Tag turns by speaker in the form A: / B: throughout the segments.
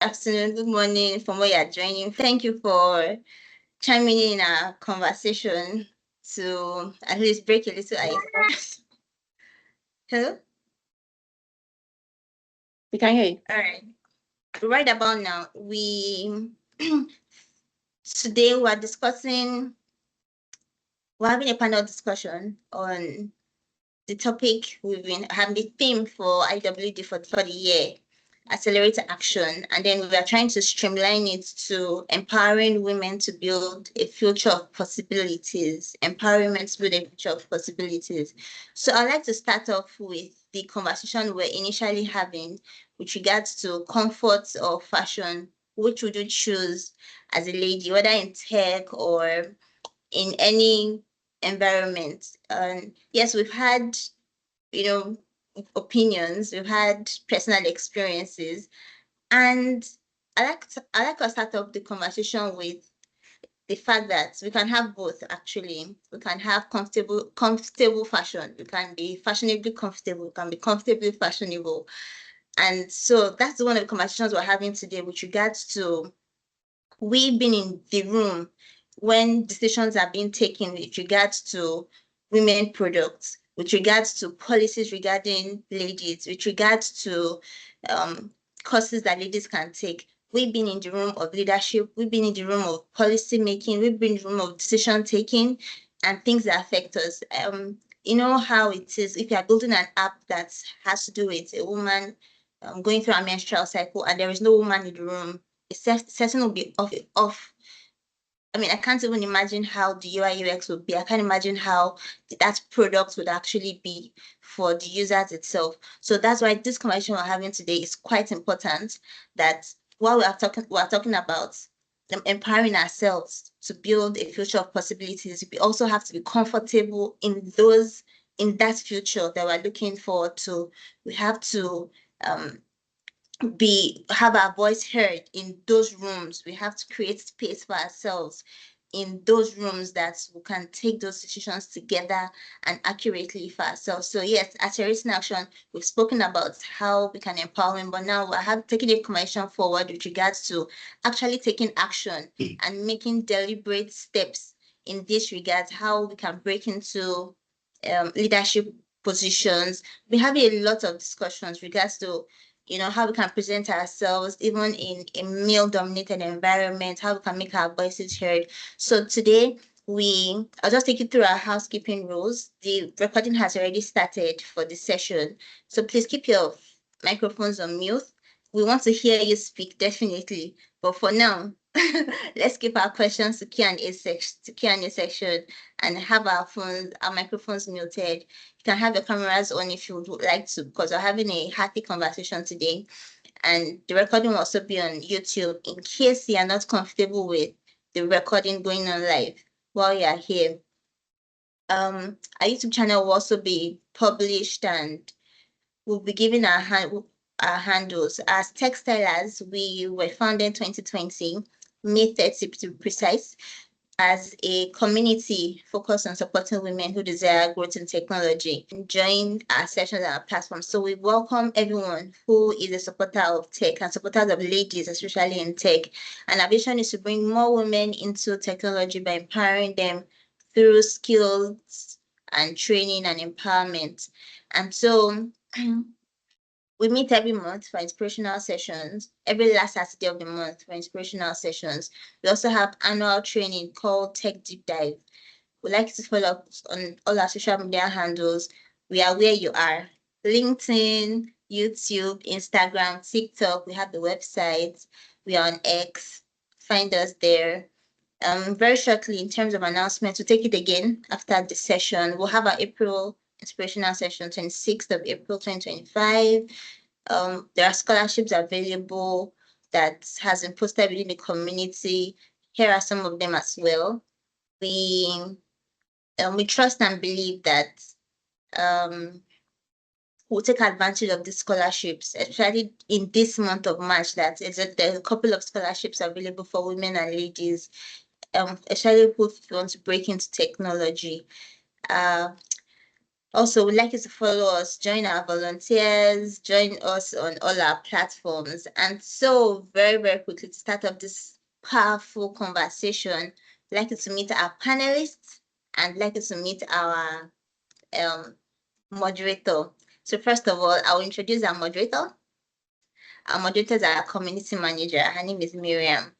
A: afternoon, good morning from where you're joining. Thank you for chiming in our conversation to at least break a little ice. Hello?
B: We can hear you.
A: All right. Right about now, today we're having a panel discussion on the topic we've been having the theme for IWD for the year, accelerate action, and then we are trying to streamline it to empowering women to build a future of possibilities, empowerment to build a future of possibilities. So I'd like to start off with the conversation we're initially having with regards to comfort or fashion. Which would you choose as a lady, whether in tech or in any environment? Yes, we've had, you know, opinions, we've had personal experiences, and I like to start off the conversation with the fact that we can have both. Actually, we can have comfortable fashion. We can be fashionably comfortable. We can be comfortably fashionable, and so that's one of the conversations we're having today with regards to we being in the room when decisions are being taken with regards to women products, with regards to policies regarding ladies, with regards to um, courses that ladies can take. We've been in the room of leadership, we've been in the room of policy making, we've been in the room of decision taking and things that affect us. You know how it is if you are building an app that has to do with a woman going through a menstrual cycle and there is no woman in the room, setting will be off. I mean, I can't even imagine how the UI UX would be. I can't imagine how that product would actually be for the users itself. So that's why this conversation we're having today is quite important. That while we're talking about empowering ourselves to build a future of possibilities, we also have to be comfortable in that future that we're looking forward to. We have to um, have our voice heard in those rooms. We have to create space for ourselves in those rooms that we can take those decisions together and accurately for ourselves. So yes, accelerating action, we've spoken about how we can empower women, but now I have taken a conversation forward with regards to actually taking action and making deliberate steps in this regard, how we can break into leadership positions. We have a lot of discussions regards to how we can present ourselves even in a male dominated environment, how we can make our voices heard. So today I'll just take you through our housekeeping rules. The recording has already started for the session, so please keep your microphones on mute. We want to hear you speak, definitely, but for now let's keep our questions to Q&A section and have our microphones muted. You can have your cameras on if you would like to, because we're having a hearty conversation today. And the recording will also be on YouTube in case you are not comfortable with the recording going on live while you are here. Our YouTube channel will also be published and we'll be giving our handles. As TechStylers, we were founded in 2020, May 30 to be precise, as a community focused on supporting women who desire growth in technology. Join our sessions and our platforms. So we welcome everyone who is a supporter of tech and supporters of ladies, especially in tech. And our vision is to bring more women into technology by empowering them through skills and training and empowerment. And so we meet every month for inspirational sessions, every last Saturday of the month for inspirational sessions. We also have annual training called Tech Deep Dive. We'd like to follow up on all our social media handles. We are where you are. LinkedIn, YouTube, Instagram, TikTok. We have the website. We are on X. Find us there. Very shortly, in terms of announcements, we'll take it again after the session. We'll have our April inspirational session, 26th of April 2025. There are scholarships available that has been posted within the community. Here are some of them as well. We trust and believe that we'll take advantage of the scholarships, especially in this month of March. There's a couple of scholarships available for women and ladies, especially who want to break into technology. Also, we'd like you to follow us, join our volunteers, join us on all our platforms. And so, very, very quickly, to start off this powerful conversation, I'd like you to meet our panelists and I'd like you to meet our moderator. So, first of all, I'll introduce our moderator. Our moderator is our community manager. Her name is Miriam.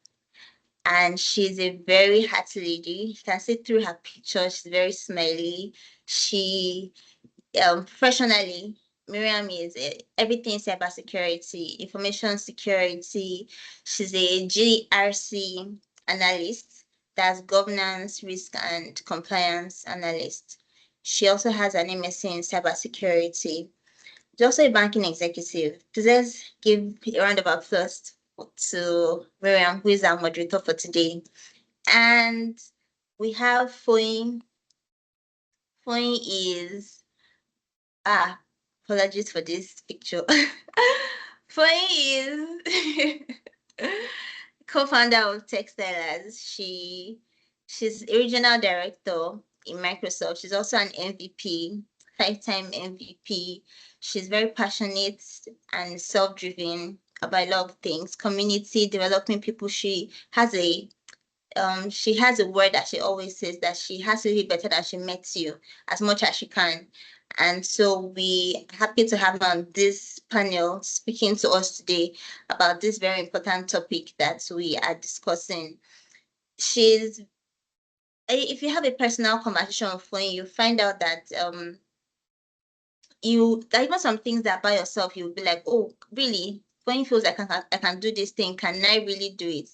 A: And she's a very hearty lady. You can see through her picture, she's very smiley. She professionally, Miriam is everything cybersecurity, information security. She's a GRC analyst, that's governance, risk, and compliance analyst. She also has an MSc in cybersecurity. She's also a banking executive. Please let's give a round of applause to Miriam, who is our moderator for today. And we have Foyin. Foyin is apologies for this picture. Foyin is co-founder of TechStylers. She's a regional director in Microsoft. She's also an MVP, 5-time MVP. She's very passionate and self-driven about a lot of things, community, developing people. She has a word that she always says, that she has to be better than she met you as much as she can. And so we are happy to have her on this panel speaking to us today about this very important topic that we are discussing. If you have a personal conversation with Foyin, you find out that there are even some things that by yourself you'll be like, oh, really? Foyin feels like I can do this thing. Can I really do it?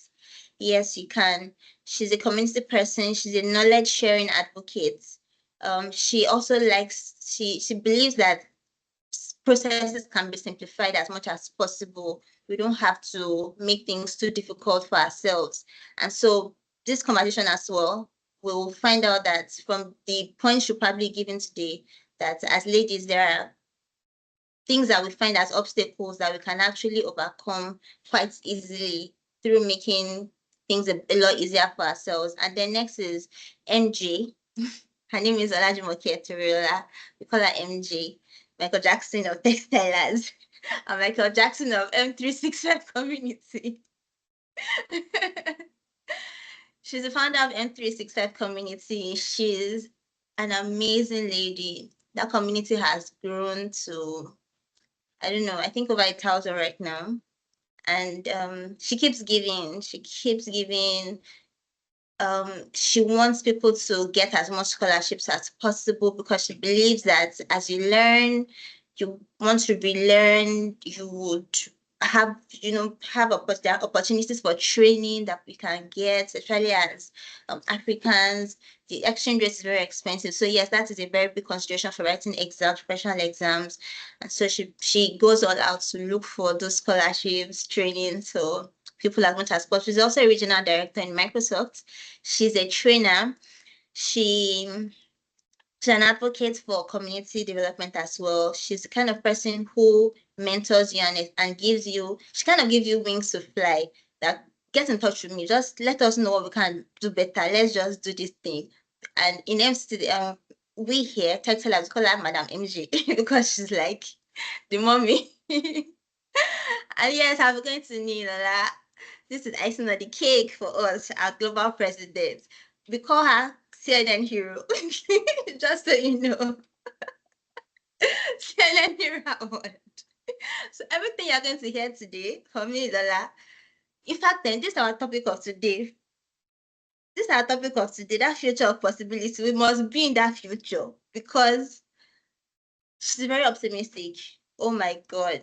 A: Yes, you can. She's a community person. She's a knowledge sharing advocate. She also she believes that processes can be simplified as much as possible. We don't have to make things too difficult for ourselves. And so this conversation as well, we'll find out that from the points you're probably given today, that as ladies, there are things that we find as obstacles that we can actually overcome quite easily through making things a lot easier for ourselves. And then next is MJ. Her name is Olajumoke Toriola. We call her MJ. Michael Jackson of TechStylers. And Michael Jackson of M365 community. She's the founder of M365 community. She's an amazing lady. That community has grown to, I don't know, I think over 1,000 right now. And she keeps giving. She keeps giving. She wants people to get as much scholarships as possible because she believes that as you learn, you want to relearn, you would have, opportunities for training that we can get, especially as Africans. The exchange rate is very expensive. So yes, that is a very big consideration for writing exams, professional exams. And so she goes all out to look for those scholarships, training. So people as much as possible. She's also a regional director in Microsoft. She's a trainer. She's an advocate for community development as well. She's the kind of person who mentors you and gives you, she kind of gives you wings to fly. That get in touch with me. Just let us know what we can do better. Let's just do this thing. And in MC, we here, TechStylers, call her Madam MG because she's like the mommy. And yes, I'm going to Nihinlola. This is icing on the cake for us, our global president. We call her CNN Hero, just so you know. CNN Hero Award. So everything you're going to hear today from me, Lola. In fact, then this is our topic of today. This is our topic of today, that future of possibility. We must be in that future because she's very optimistic. Oh my God.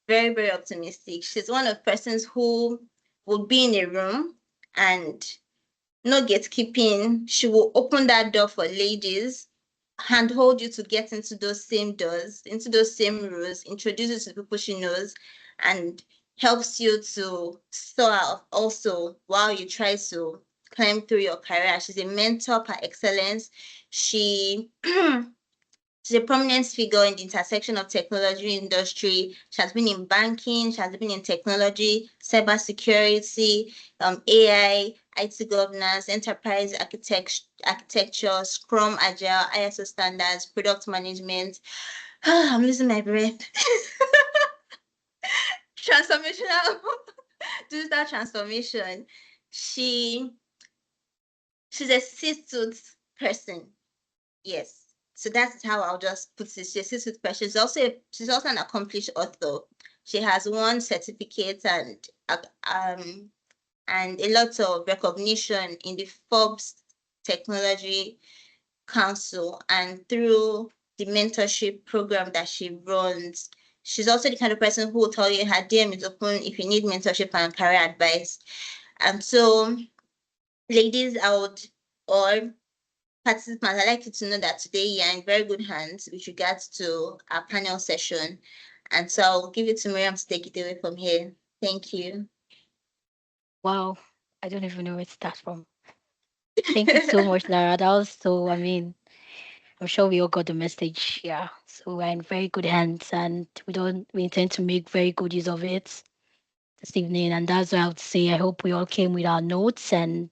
A: Very, very optimistic. She's one of the persons who would be in a room and no gatekeeping. She will open that door for ladies, handhold you to get into those same doors, into those same rows, introduce you to people she knows, and helps you to soar also while you try to climb through your career. She's a mentor par excellence. She She's a prominent figure in the intersection of technology industry. She has been in banking, she has been in technology, cybersecurity, AI, IT governance, enterprise architecture, Scrum, Agile, ISO standards, product management. I'm losing my breath. Transformational digital transformation. She's a C-suite person. Yes. So that's how I'll just put it. She's a C-suite person. She's also an accomplished author. She has won certificates and a lot of recognition in the Forbes Technology Council and through the mentorship program that she runs. She's also the kind of person who will tell you her DM is open if you need mentorship and career advice. And so, ladies, or participants, I'd like you to know that today you're in very good hands with regards to our panel session. And so I'll give it to Miriam to take it away from here. Thank you.
B: Wow, I don't even know where to start from. Thank you so much, Lara. That was so, I mean, I'm sure we all got the message. Yeah. So we're in very good hands and we intend to make very good use of it this evening. And that's why I would say I hope we all came with our notes and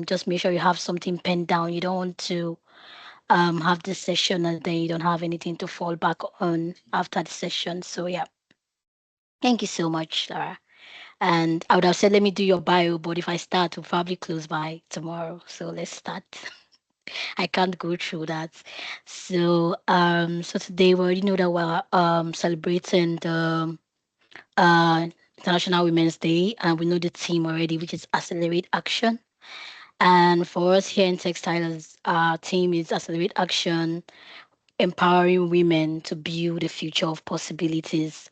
B: just make sure you have something penned down. You don't want to have this session and then you don't have anything to fall back on after the session. So yeah. Thank you so much, Lara. And I would have said let me do your bio, but if I start, we'll probably close by tomorrow. So let's start. I can't go through that. So today we already know that we're celebrating the uh International Women's Day, and we know the theme already, which is Accelerate Action. And for us here in TechStylers, our team is Accelerate Action, empowering women to build a future of possibilities.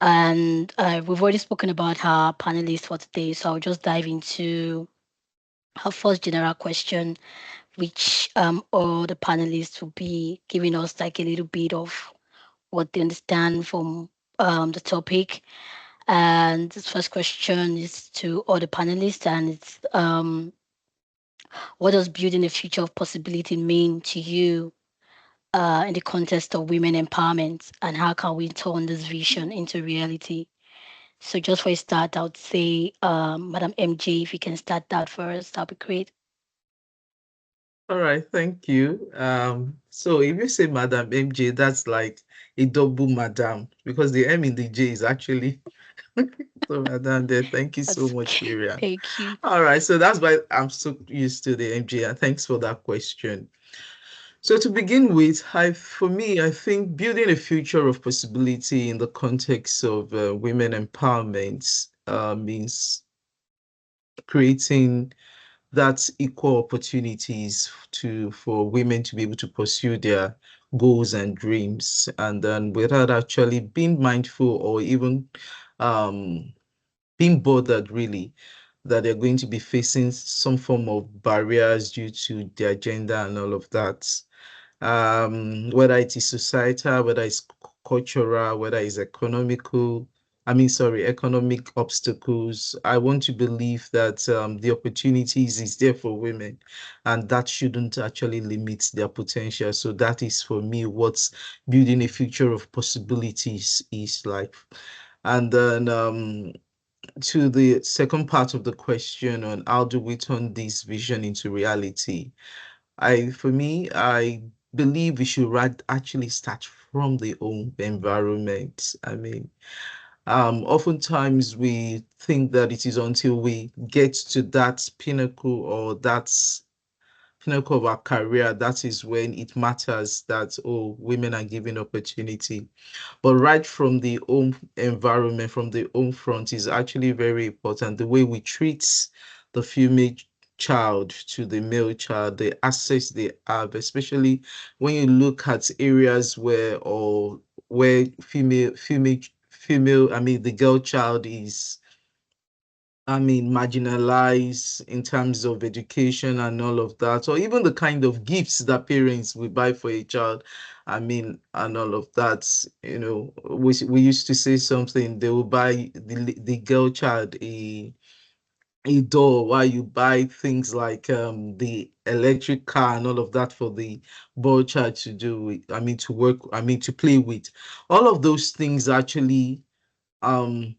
B: And we've already spoken about our panelists for today, so I'll just dive into our first general question, which all the panelists will be giving us like a little bit of what they understand from the topic. And this first question is to all the panelists, and it's what does building a future of possibility mean to you in the context of women empowerment, and how can we turn this vision into reality? So, just for a start, I would say, Madam MJ, if you can start that first, that'd be great.
C: All right, thank you. So if you say Madam MJ, that's like a double Madam because the M in the J is actually so Madam there. Thank you so
B: That's
C: much, Miriam.
B: thank you.
C: All right, so that's why I'm so used to the MJ, and thanks for that question. So to begin with, for me, I think building a future of possibility in the context of women empowerment means creating that's equal opportunities for women to be able to pursue their goals and dreams, and then without actually being mindful or even um, being bothered really that they're going to be facing some form of barriers due to their gender and all of that, whether it is societal, whether it's cultural, whether it's economical. I mean, sorry, economic obstacles. I want to believe that the opportunities is there for women, and that shouldn't actually limit their potential. So that is for me what's building a future of possibilities is like. And then to the second part of the question on how do we turn this vision into reality? For me, I believe we should actually start from the home environment. I mean, oftentimes we think that it is until we get to that pinnacle or that pinnacle of our career that is when it matters that, oh, women are given opportunity. But right from the home environment, from the home front, is actually very important. The way we treat the female child to the male child, the access they have, especially when you look at areas where female, I mean the girl child is, I mean, marginalized in terms of education and all of that, or even the kind of gifts that parents will buy for a child. I mean, and all of that, we used to say something, they will buy the girl child a door, while you buy things like the electric car and all of that for the boy child to do with, to work, to play with. All of those things actually um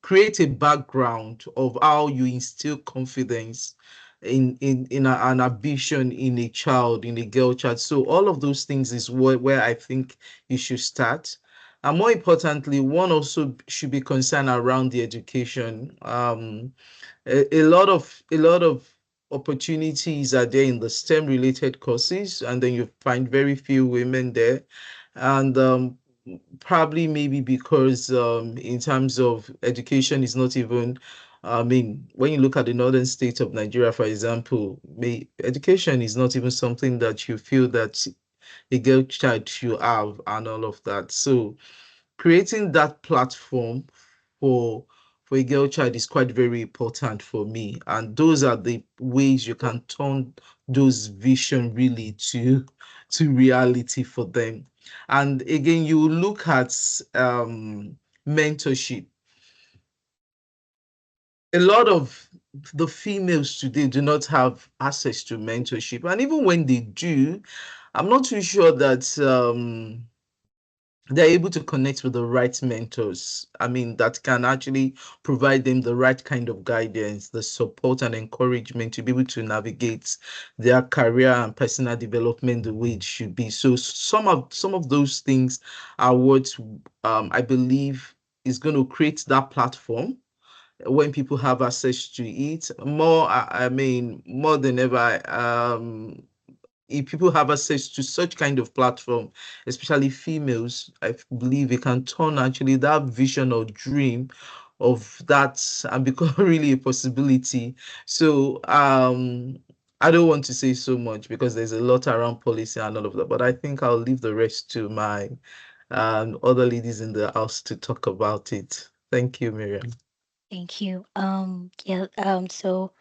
C: create a background of how you instill confidence an ambition in a child, in a girl child. So all of those things is where I think you should start. And more importantly, one also should be concerned around the education. A lot of opportunities are there in the STEM related courses, and then you find very few women there. And probably maybe because in terms of education is not even, when you look at the northern states of Nigeria, for example, education is not even something that you feel that a girl child should have and all of that. So creating that platform for a girl child is quite very important for me, and those are the ways you can turn those vision really to reality for them. And again, you look at mentorship. A lot of the females today do not have access to mentorship, and even when they do, I'm not too sure that they're able to connect with the right mentors. That can actually provide them the right kind of guidance, the support and encouragement to be able to navigate their career and personal development the way it should be. So some of those things are what I believe is going to create that platform when people have access to it more. More than ever, if people have access to such kind of platform, especially females, I believe it can turn actually that vision or dream of that and become really a possibility. So I don't want to say so much because there's a lot around policy and all of that, but I think I'll leave the rest to my other ladies in the house to talk about it. Thank you, Miriam.
B: Thank you. Yeah. Um, so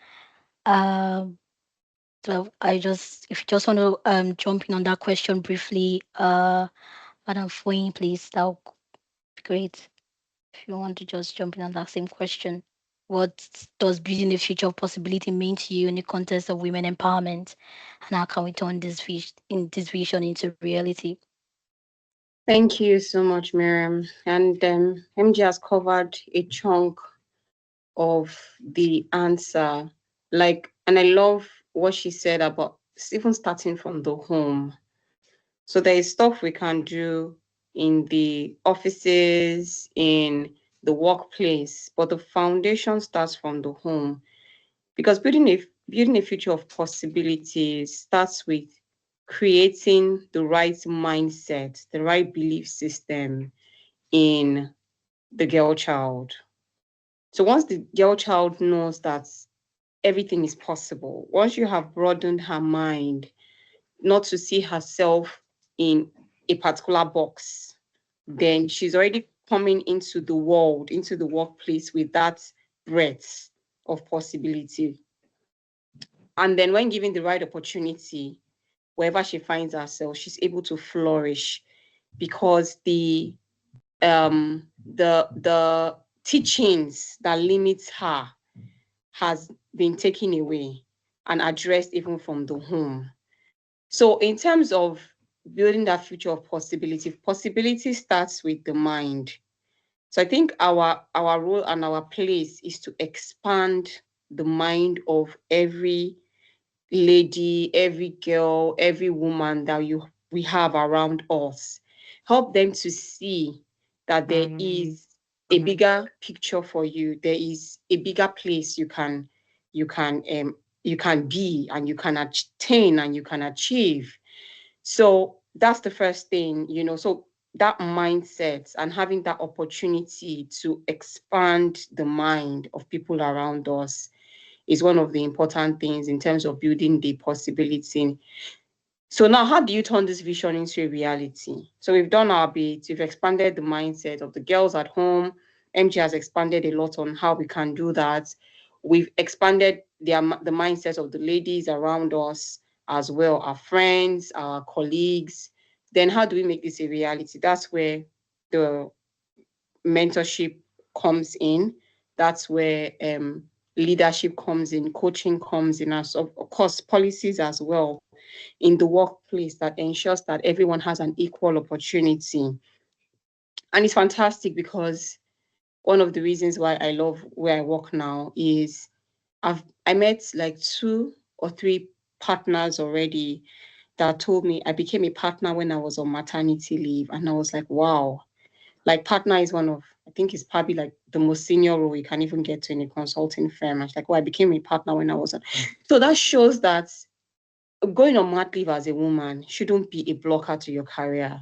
B: I just, if you just want to jump in on that question briefly, Madam Foyin, please, that would be great. If you want to just jump in on that same question, what does building a future of possibility mean to you in the context of women empowerment, and how can we turn this vision into reality?
D: Thank you so much, Miriam. And MJ has covered a chunk of the answer. And I love what she said about even starting from the home. So there is stuff we can do in the offices, in the workplace, but the foundation starts from the home, because building a future of possibilities starts with creating the right mindset, the right belief system in the girl child. So once the girl child knows that everything is possible, once you have broadened her mind not to see herself in a particular box, then she's already coming into the world, into the workplace with that breadth of possibility. And then when given the right opportunity, wherever she finds herself, she's able to flourish, because the teachings that limits her has been taken away and addressed even from the home. So in terms of building that future of possibility starts with the mind. So I think our role and our place is to expand the mind of every lady, every girl, every woman that we have around us. Help them to see that there is a bigger picture for you. There is a bigger place you can be, and you can attain, and you can achieve. So that's the first thing. So that mindset and having that opportunity to expand the mind of people around us is one of the important things in terms of building the possibility. So now, how do you turn this vision into a reality? So we've done our bit. We've expanded the mindset of the girls at home. MG has expanded a lot on how we can do that. We've expanded the mindset of the ladies around us as well, our friends, our colleagues. Then how do we make this a reality? That's where the mentorship comes in. That's where leadership comes in, coaching comes in, as of course, policies as well in the workplace that ensures that everyone has an equal opportunity. And it's fantastic because one of the reasons why I love where I work now is I met like 2 or 3 partners already that told me I became a partner when I was on maternity leave. And I was like, wow, like partner is one of, I think it's probably like the most senior role you can even get to in a consulting firm. I was like, oh, I became a partner when I was on. So that shows that going on mat leave as a woman shouldn't be a blocker to your career.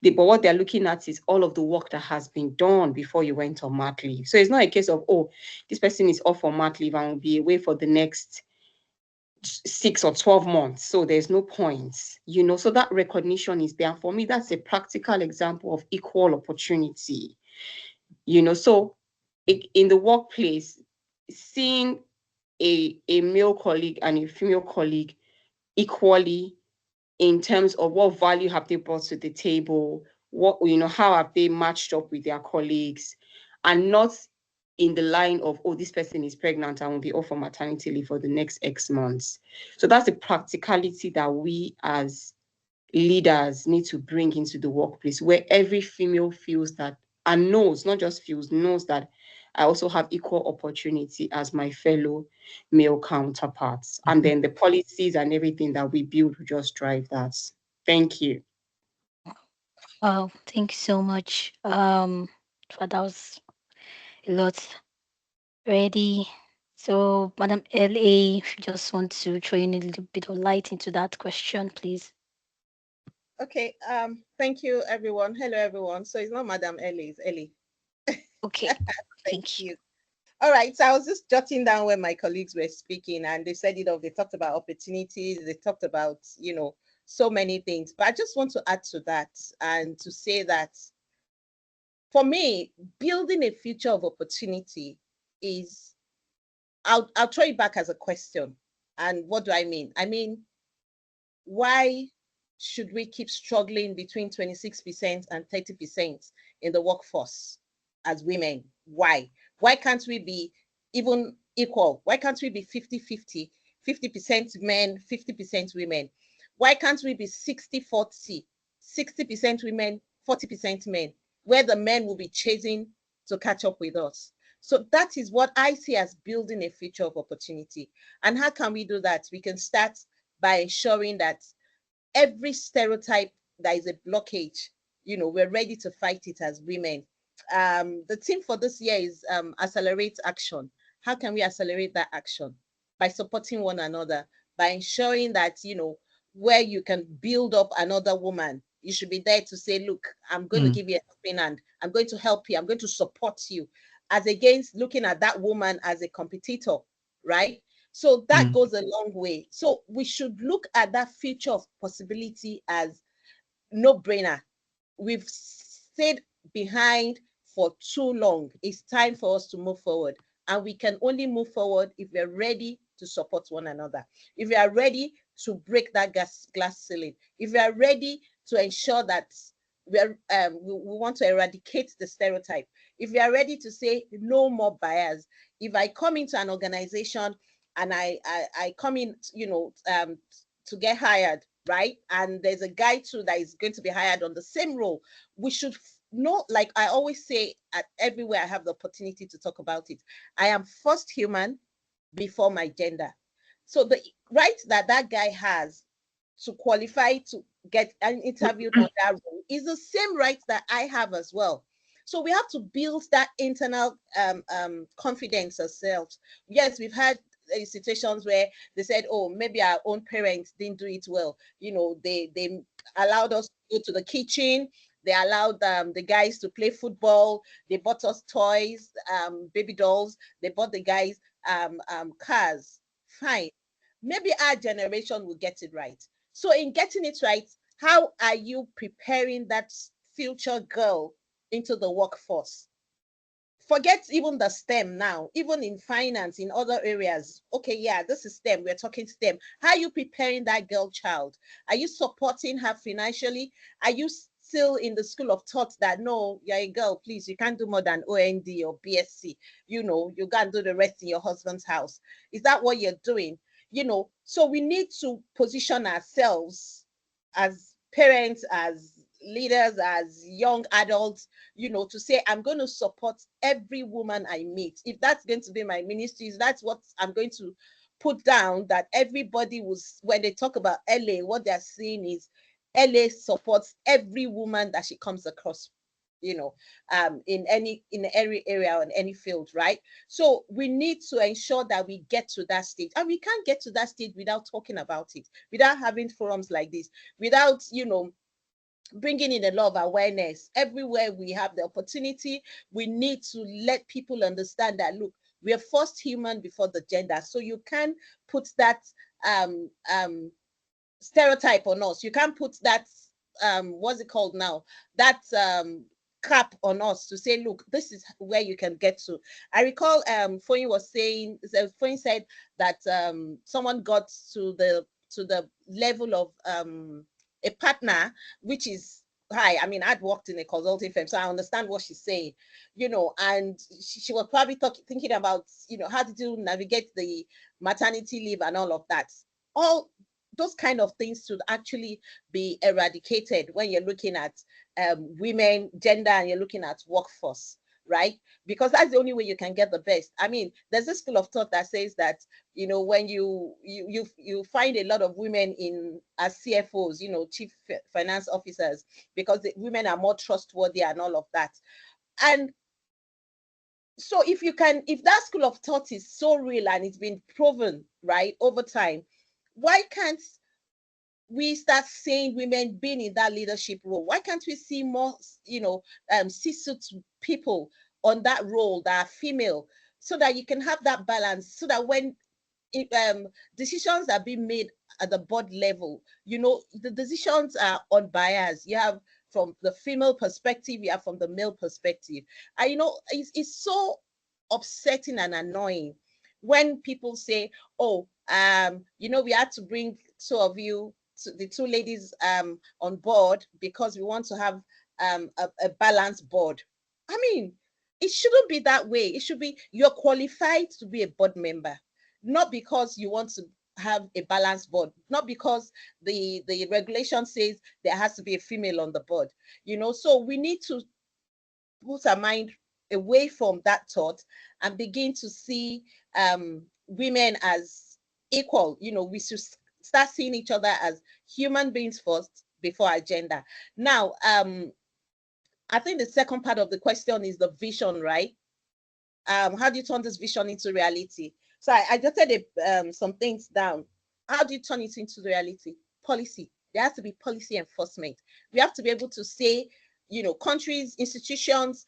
D: But what they're looking at is all of the work that has been done before you went on mat leave. So it's not a case of, oh, this person is off on mat leave and will be away for the next 6 or 12 months. So there's no point, so that recognition is there. And for me, that's a practical example of equal opportunity, So in the workplace, seeing a male colleague and a female colleague equally in terms of what value have they brought to the table, how have they matched up with their colleagues, and not in the line of, oh, this person is pregnant and will be off on maternity leave for the next X months. So that's the practicality that we as leaders need to bring into the workplace, where every female feels that, and knows, not just feels, knows that I also have equal opportunity as my fellow male counterparts. And then the policies and everything that we build will just drive that. Thank you.
B: Wow, thank you so much. That was a lot already. So, Madam LA, if you just want to throw in a little bit of light into that question, please.
E: Okay. Thank you, everyone. Hello, everyone. So it's not Madam Ellie, it's Ellie.
B: Okay,
E: Thank you. All right. So I was just jotting down when my colleagues were speaking, and they said, they talked about opportunities, they talked about, so many things. But I just want to add to that and to say that for me, building a future of opportunity is, I'll throw it back as a question. And what do I mean? I mean, why should we keep struggling between 26% and 30% in the workforce as women? Why? Why can't we be even equal? Why can't we be 50-50, 50% men, 50% women? Why can't we be 60-40, 60% women, 40% men, where the men will be chasing to catch up with us? So that is what I see as building a future of opportunity. And how can we do that? We can start by ensuring that every stereotype that is a blockage, we're ready to fight it as women. The theme for this year is accelerate action. How can we accelerate that action? By supporting one another, by ensuring that, where you can build up another woman, you should be there to say, look, I'm going to give you a helping hand. I'm going to help you. I'm going to support you, as against looking at that woman as a competitor, right? So that goes a long way. So we should look at that future of possibility as no brainer. We've stayed behind for too long. It's time for us to move forward. And we can only move forward if we're ready to support one another. If we are ready to break that glass ceiling. If we are ready to ensure that we want to eradicate the stereotype. If we are ready to say no more bias. If I come into an organization and I come in, to get hired, right? And there's a guy too that is going to be hired on the same role. We should know, like I always say, at everywhere I have the opportunity to talk about it, I am first human before my gender. So the right that guy has to qualify to get an interview on that role is the same right that I have as well. So we have to build that internal confidence ourselves. Yes, we've had situations where they said, oh, maybe our own parents didn't do it well. They allowed us to go to the kitchen. They allowed the guys to play football. They bought us toys, baby dolls. They bought the guys cars. Fine. Maybe our generation will get it right. So in getting it right, how are you preparing that future girl into the workforce? Forget even the STEM now, even in finance, in other areas. Okay, yeah, this is STEM. We're talking STEM. How are you preparing that girl child? Are you supporting her financially? Are you still in the school of thought that no, you're a girl, please, you can't do more than OND or BSc, you know, you can't do the rest in your husband's house? Is that what you're doing? You know, so we need to position ourselves as parents, as leaders, as young adults, you know, to say, I'm going to support every woman I meet. If that's going to be my ministry, that's what I'm going to put down, that everybody was, when they talk about LA, what they're seeing is LA supports every woman that she comes across, you know, in every area or in any field, right? So we need to ensure that we get to that stage, and we can't get to that stage without talking about it, without having forums like this, without, you know, bringing in a lot of awareness everywhere we have the opportunity. We need to let people understand that, look, we are first human before the gender. So you can put that stereotype on us. You can't put that what's it called now, that cap on us to say, look, this is where you can get to. I recall Foyin was saying, Foyin said that someone got to the level of a partner, which is high. I mean, I'd worked in a consulting firm, so I understand what she's saying, you know, and she was probably thinking about, you know, how did you navigate the maternity leave and all of that. All those kind of things should actually be eradicated when you're looking at women, gender, and you're looking at workforce, right? Because that's the only way you can get the best. I mean, there's a school of thought that says that, you know, when you find a lot of women in as CFOs, you know, chief finance officers, because the women are more trustworthy and all of that. And so if that school of thought is so real and it's been proven, right, over time, why can't we start seeing women being in that leadership role? Why can't we see more, you know, C-suite people on that role that are female, so that you can have that balance, so that when decisions are being made at the board level, you know, the decisions are unbiased. You have from the female perspective, you have from the male perspective. And, you know, it's so upsetting and annoying when people say, oh, you know, we had to bring two of you, the two ladies on board because we want to have a balanced board. I mean, it shouldn't be that way. It should be you're qualified to be a board member, not because you want to have a balanced board, not because the regulation says there has to be a female on the board, you know. So we need to put our mind away from that thought and begin to see women as equal. You know, we should start seeing each other as human beings first before our gender. Now, I think the second part of the question is the vision, right? How do you turn this vision into reality? So I jotted some things down. How do you turn it into reality? Policy. There has to be policy enforcement. We have to be able to say, you know, countries, institutions,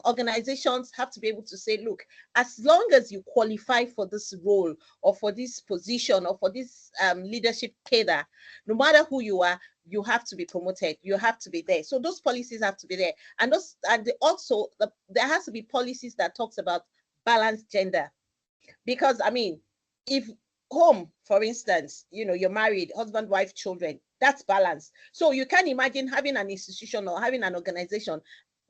E: organizations have to be able to say, look, as long as you qualify for this role or for this position or for this leadership cadre, no matter who you are, you have to be promoted. You have to be there. So those policies have to be there. And also there has to be policies that talks about balanced gender. Because I mean, if home, for instance, you know, you're married, husband, wife, children, that's balanced. So you can't imagine having an institution or having an organization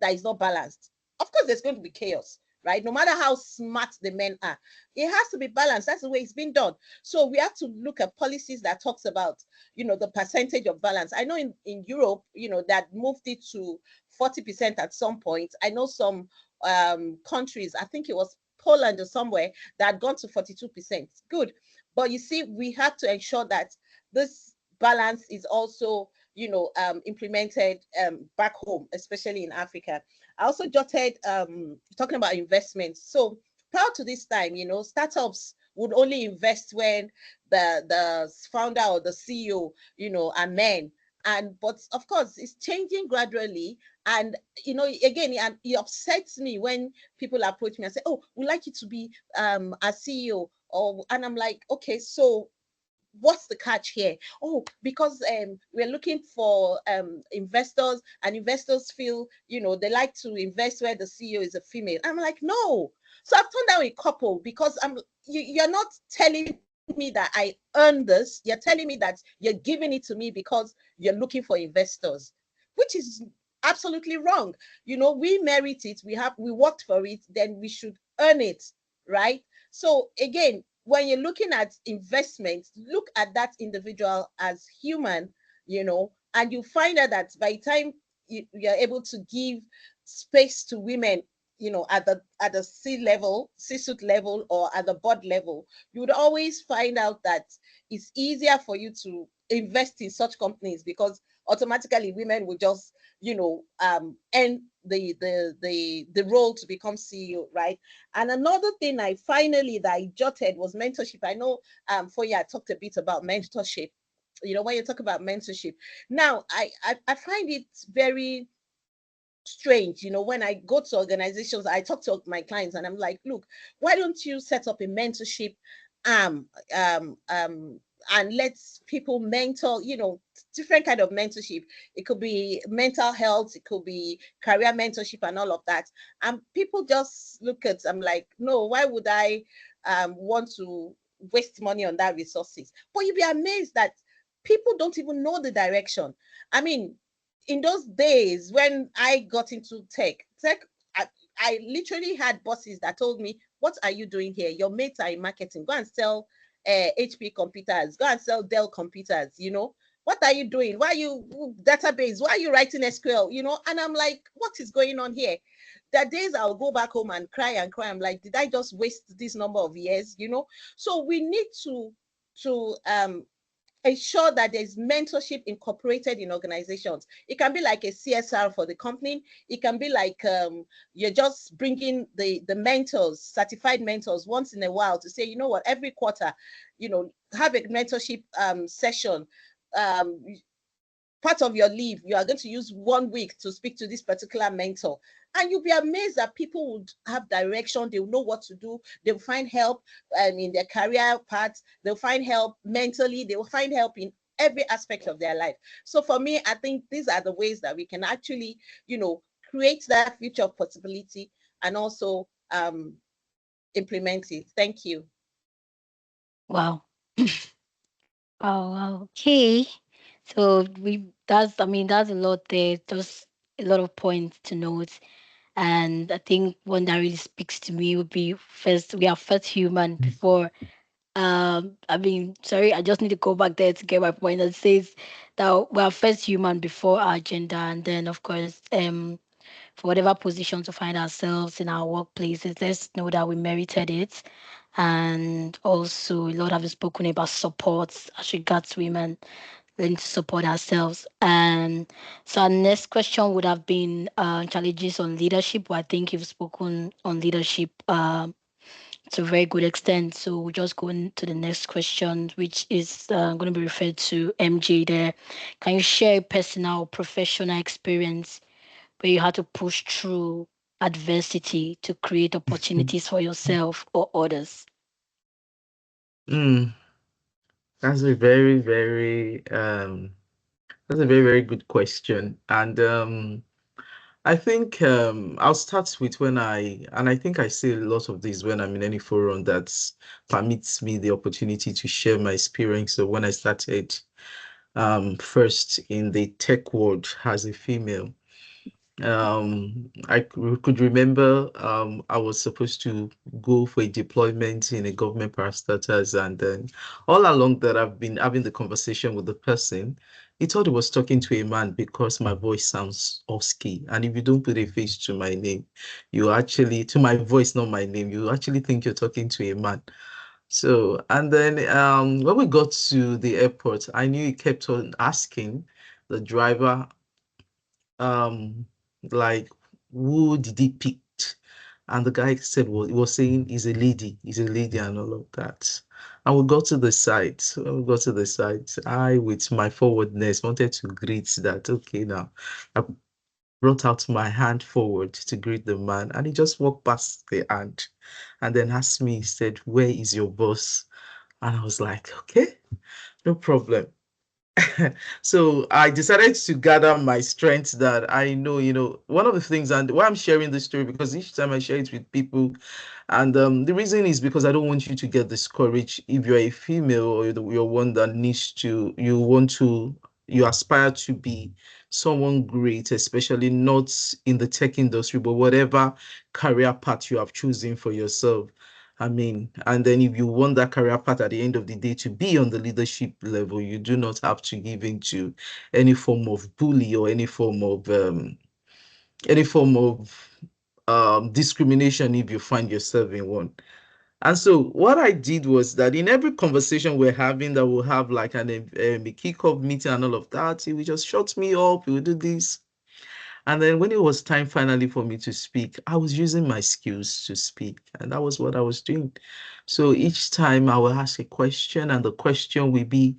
E: that is not balanced. Of course, there's going to be chaos, right? No matter how smart the men are, it has to be balanced. That's the way it's been done. So we have to look at policies that talks about, you know, the percentage of balance. I know in Europe, you know, that moved it to 40% at some point. I know some countries, I think it was Poland or somewhere, that had gone to 42%. Good. But you see, we have to ensure that this balance is also, you know, implemented back home, especially in Africa. I also jotted talking about investments. So prior to this time, you know, startups would only invest when the founder or the CEO, you know, are men. But of course, it's changing gradually. And you know, again, it upsets me when people approach me and say, "Oh, we'd like you to be a CEO," and I'm like, "Okay, so what's the catch here?" Oh, because we're looking for investors, and investors feel, you know, they like to invest where the CEO is a female. I'm like, no. So I've turned down a couple because you're not telling me that I earn this. You're telling me that you're giving it to me because you're looking for investors. which is absolutely wrong. You know, we merit it, we worked for it, then we should earn it, right? So again, when you're looking at investment, look at that individual as human, you know, and you find out that by the time you're able to give space to women, you know, at the C-suite level, or at the board level, you would always find out that it's easier for you to invest in such companies, because automatically women will just, you know, end the role to become CEO, right? And another thing that I jotted was mentorship. I know Foya talked a bit about mentorship. You know, when you talk about mentorship, now I find it very strange. You know, when I go to organizations, I talk to my clients and I'm like, look, why don't you set up a mentorship um um um and let people mentor, you know, different kind of mentorship. It could be mental health, it could be career mentorship and all of that. And people just look at, I'm like, no, why would I want to waste money on that resources? But you'd be amazed that people don't even know the direction. I mean, in those days when I got into tech, I, I literally had bosses that told me, what are you doing here? Your mates are in marketing. Go and sell HP computers. Go and sell Dell computers, you know. What are you doing? Why are you database? Why are you writing SQL? You know, and I'm like, what is going on here? There are days I'll go back home and cry and cry. I'm like, did I just waste this number of years? You know, so we need to ensure that there's mentorship incorporated in organizations. It can be like a CSR for the company. It can be like you're just bringing the mentors, certified mentors, once in a while to say, you know what, every quarter, you know, have a mentorship session. Um, Part of your leave, you are going to use 1 week to speak to this particular mentor. And you'll be amazed that people would have direction. They'll know what to do. They'll find help in their career paths. They'll find help mentally. They will find help in every aspect of their life. So for me, I think these are the ways that we can actually, you know, create that future of possibility and also implement it. Thank you.
B: Wow. Oh, okay. So I mean, that's a lot there. Just a lot of points to note. And I think one that really speaks to me would be first, we are first human before. I mean, sorry, I just need to go back there to get my point. That says that we are first human before our gender, and then of course, for whatever position to find ourselves in our workplaces, let's know that we merited it. And also, a lot have spoken about support as regards women, learning to support ourselves. And so, our next question would have been challenges on leadership. Well, I think you've spoken on leadership to a very good extent. So, we'll just go into the next question, which is going to be referred to MJ there. Can you share a personal, professional experience where you had to push through adversity to create opportunities for yourself or others?
C: Mm, that's a very, very good question. And I think I'll start with and I think I say a lot of this when I'm in any forum that permits me the opportunity to share my experience of when I started first in the tech world as a female. Could remember I was supposed to go for a deployment in a government parastatals, and then all along that I've been having the conversation with the person. He thought he was talking to a man because my voice sounds husky, and if you don't put a face to my name, you actually to my voice, not my name, you actually think you're talking to a man. So, and then when we got to the airport, I knew he kept on asking the driver um like who did he pick, and the guy said, well, he was saying he's a lady and all of that. And we got to the site. When we got to the site, I with my forwardness wanted to greet that. Okay, now I brought out my hand forward to greet the man, and he just walked past the hand and then asked me, he said, where is your boss? And I was like, okay, no problem. So I decided to gather my strength that I know, one of the things, and why I'm sharing this story, because each time I share it with people, and the reason is because I don't want you to get discouraged if you're a female or you're one that you aspire to be someone great, especially not in the tech industry, but whatever career path you have chosen for yourself. I mean, and then if you want that career path at the end of the day to be on the leadership level, you do not have to give into any form of bully or any form of discrimination if you find yourself in one. And so what I did was that in every conversation we're having, that we'll have like a kickoff meeting and all of that, he would just shut me up, he would do this. And then when it was time finally for me to speak, I was using my skills to speak. And that was what I was doing. So each time I will ask a question, and the question will be,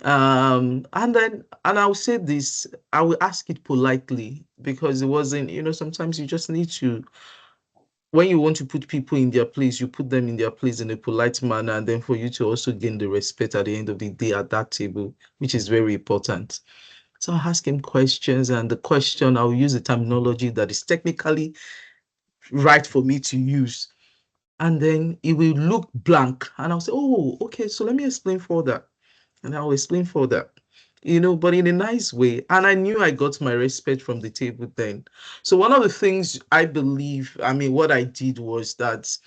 C: and I'll say this, I will ask it politely, because it wasn't, sometimes you just need to, when you want to put people in their place, you put them in their place in a polite manner, and then for you to also gain the respect at the end of the day at that table, which is very important. So I ask him questions, and the question, I'll use the terminology that is technically right for me to use. And then it will look blank, and I'll say, oh, okay, so let me explain further. And I'll explain further, but in a nice way. And I knew I got my respect from the table then. So one of the things I believe, what I did was that's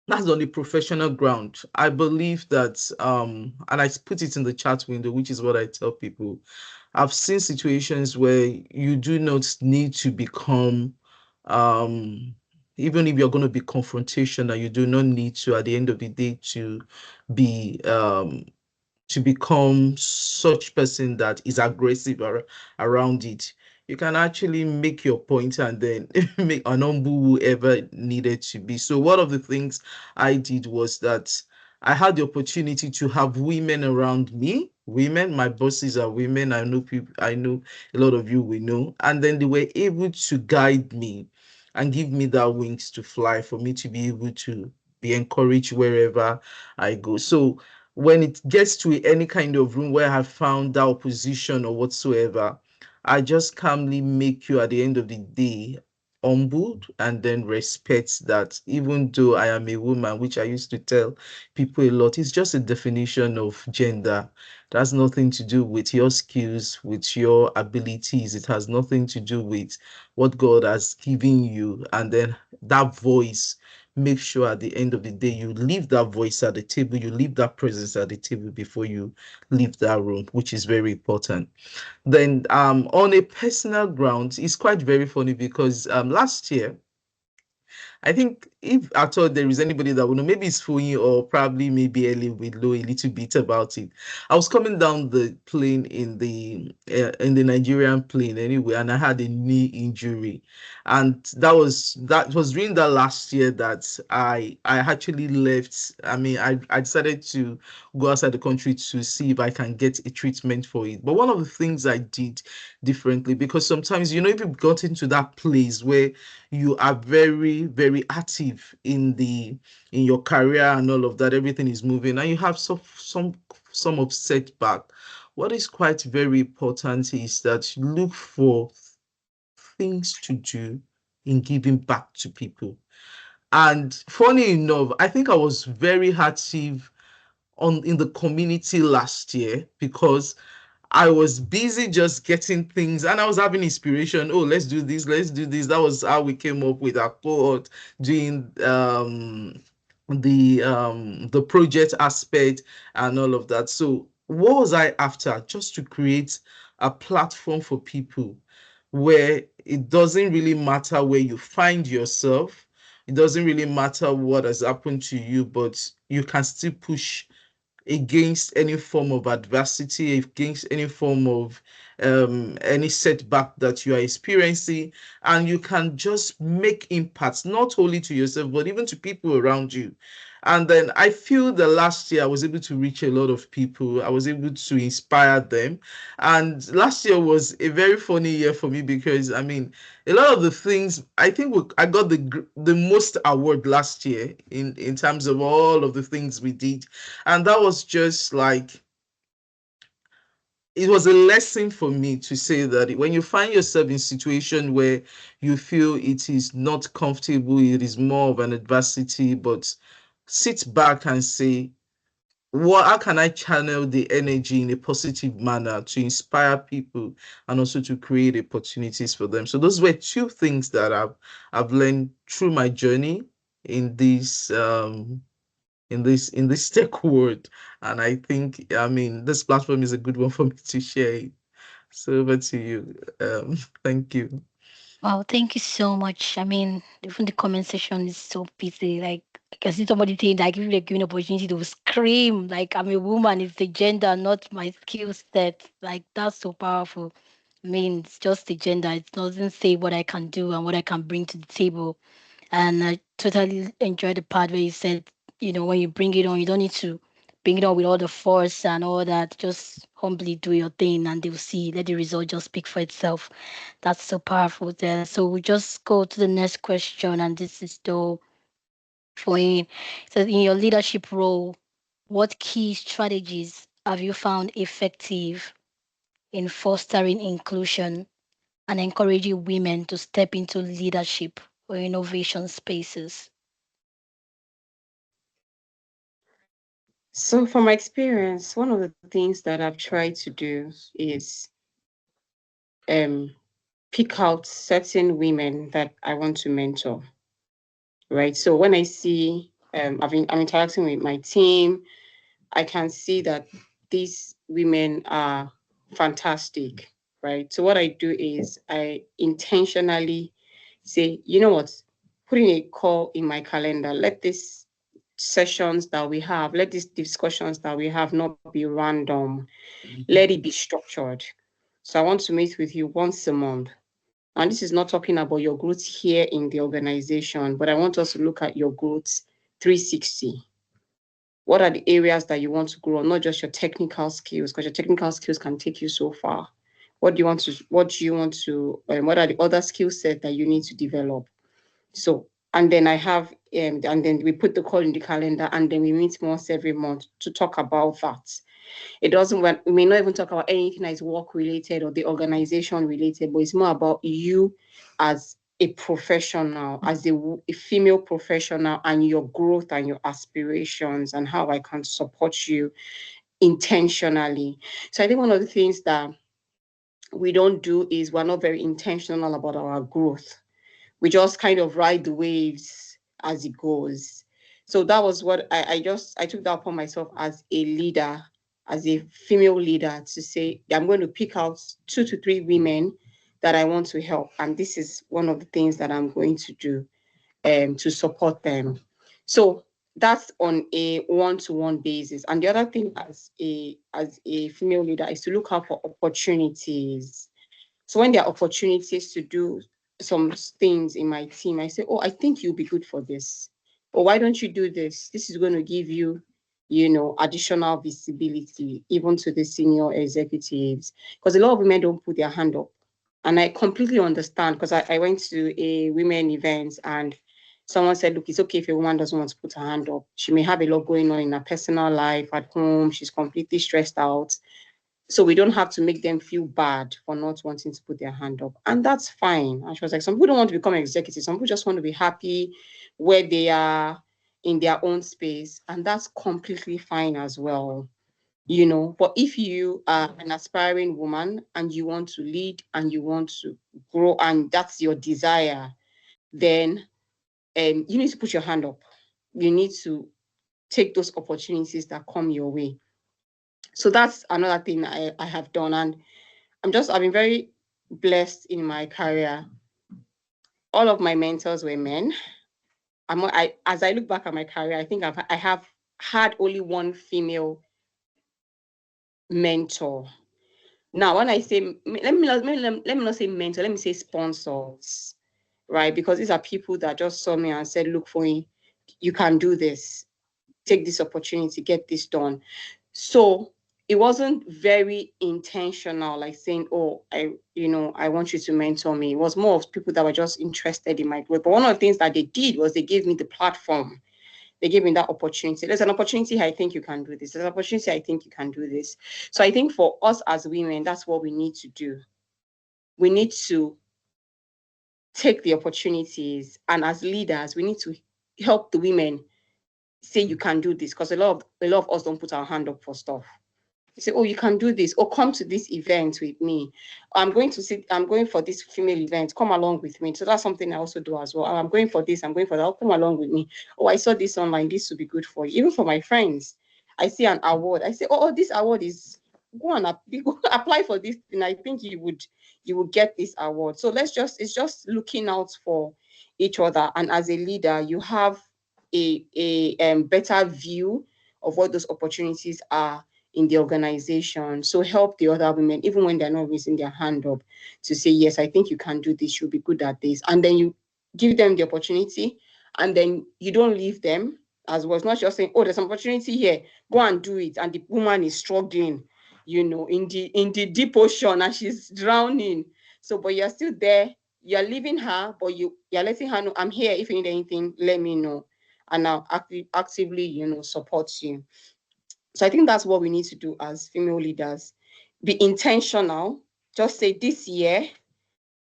C: on the professional ground. I believe that, and I put it in the chat window, which is what I tell people. I've seen situations where you do not need to become, even if you're going to be confrontational, you do not need to, at the end of the day, be to become such person that is aggressive around it. You can actually make your point and then make an humble whoever needed to be. So one of the things I did was that I had the opportunity to have women around me. Women, my bosses are women. I know people, I know a lot of you will know. And then they were able to guide me and give me that wings to fly, for me to be able to be encouraged wherever I go. So when it gets to any kind of room where I found that opposition or whatsoever, I just calmly make you, at the end of the day, humbled, and then respect that even though I am a woman, which I used to tell people a lot, it's just a definition of gender. It has nothing to do with your skills, with your abilities. It has nothing to do with what God has given you. And then that voice, make sure at the end of the day you leave that voice at the table, you leave that presence at the table before you leave that room, which is very important. Then on a personal ground, it's quite very funny, because last year, I think if at all there is anybody that will know, maybe it's Fuyi, or probably maybe Ellie will know a little bit about it. I was coming down the plane in the Nigerian plane anyway, and I had a knee injury, and that was during that last year that I actually left. I decided to go outside the country to see if I can get a treatment for it. But one of the things I did differently, because sometimes, if you've got into that place where you are very, very active in your career and all of that, everything is moving, and you have some of setback. What is quite very important is that you look for things to do in giving back to people. And funny enough, I think I was very active in the community last year, because I was busy just getting things, and I was having inspiration. Oh, let's do this, let's do this. That was how we came up with our cohort, doing the project aspect and all of that. So what was I after? Just to create a platform for people where it doesn't really matter where you find yourself. It doesn't really matter what has happened to you, but you can still push against any form of adversity, against any form of any setback that you are experiencing, and you can just make impacts not only to yourself but even to people around you. And then I feel the last year I was able to reach a lot of people. I was able to inspire them. And last year was a very funny year for me, because a lot of the things, I think I got the most award last year in terms of all of the things we did. And that was just like, it was a lesson for me to say that when you find yourself in a situation where you feel it is not comfortable, it is more of an adversity, but sit back and say, how can I channel the energy in a positive manner to inspire people and also to create opportunities for them? So those were two things that I've learned through my journey in this tech world. And I think, I mean, this platform is a good one for me to share it. So over to you. Thank you.
B: Wow, thank you so much. I mean, even the comment section is so busy. Like, I can see somebody saying, like, if you're given opportunity to scream, like, I'm a woman, it's the gender, not my skill set. Like, that's so powerful. I mean, it's just the gender. It doesn't say what I can do and what I can bring to the table. And I totally enjoyed the part where you said, when you bring it on, you don't need to bring it on with all the force and all that. Just humbly do your thing and they'll see, let the result just speak for itself. That's so powerful there. So we just go to the next question, and this is though for you. So in your leadership role, what key strategies have you found effective in fostering inclusion and encouraging women to step into leadership or innovation spaces?
D: So, from my experience, one of the things that I've tried to do is um, pick out certain women that I want to mentor. Right. So when I see, I'm interacting with my team, I can see that these women are fantastic. Right. So what I do is I intentionally say, you know what, putting a call in my calendar. Let these sessions that we have, let these discussions that we have not be random. Let it be structured. So I want to meet with you once a month. And this is not talking about your growth here in the organization, but I want us to look at your growth 360. What are the areas that you want to grow, not just your technical skills, because your technical skills can take you so far. What do you want to, what are the other skill sets that you need to develop? So, and then I have, and then we put the call in the calendar, and then we meet once every month to talk about that. It doesn't, we may not even talk about anything that is work related or the organization related, but it's more about you as a professional, as a female professional, and your growth and your aspirations and how I can support you intentionally. So I think one of the things that we don't do is we're not very intentional about our growth. We just kind of ride the waves as it goes. So that was what I took that upon myself as a leader, as a female leader, to say I'm going to pick out 2 to 3 women that I want to help, and this is one of the things that I'm going to do to support them. So that's on a one-to-one basis. And the other thing as a female leader is to look out for opportunities. So when there are opportunities to do some things in my team, I say, oh, I think you'll be good for this. Or why don't you do this? This is going to give you, additional visibility, even to the senior executives. Because a lot of women don't put their hand up. And I completely understand, because I went to a women event and someone said, look, it's okay if a woman doesn't want to put her hand up. She may have a lot going on in her personal life at home. She's completely stressed out. So we don't have to make them feel bad for not wanting to put their hand up. And that's fine. And she was like, some people don't want to become executives. Some people just want to be happy where they are in their own space. And that's completely fine as well. But if you are an aspiring woman and you want to lead and you want to grow and that's your desire, then you need to put your hand up. You need to take those opportunities that come your way. So that's another thing I have done. And I've been very blessed in my career. All of my mentors were men. As I look back at my career, I think I have had only one female mentor. Now, when I say, let me not say mentor, let me say sponsors, right? Because these are people that just saw me and said, look, for me, you can do this. Take this opportunity, get this done. So it wasn't very intentional, like saying, oh, I want you to mentor me. It was more of people that were just interested in my growth. But one of the things that they did was they gave me the platform. They gave me that opportunity. There's an opportunity, I think you can do this. There's an opportunity, I think you can do this. So I think for us as women, that's what we need to do. We need to take the opportunities. And as leaders, we need to help the women say you can do this, because a lot of us don't put our hand up for stuff. You say, oh, you can do this, or come to this event with me. I'm going for this female event, come along with me. So that's something I also do as well. I'm going for this, I'm going for that, come along with me. Oh, I saw this online, this would be good for you. Even for my friends, I see an award, I say, oh, this award is, go and apply for this, and I think you would get this award. So it's just looking out for each other, and as a leader, you have a better view of what those opportunities are in the organization. So help the other women, even when they're not raising their hand up, to say, yes, I think you can do this, you'll be good at this. And then you give them the opportunity, and then you don't leave them as well. It's not just saying, oh, there's an opportunity here, go and do it. And the woman is struggling, in the deep ocean, and she's drowning. So, but you're still there, you're leaving her, but you're letting her know, I'm here. If you need anything, let me know. And I'll actively, support you. So I think that's what we need to do as female leaders. Be intentional. Just say this year,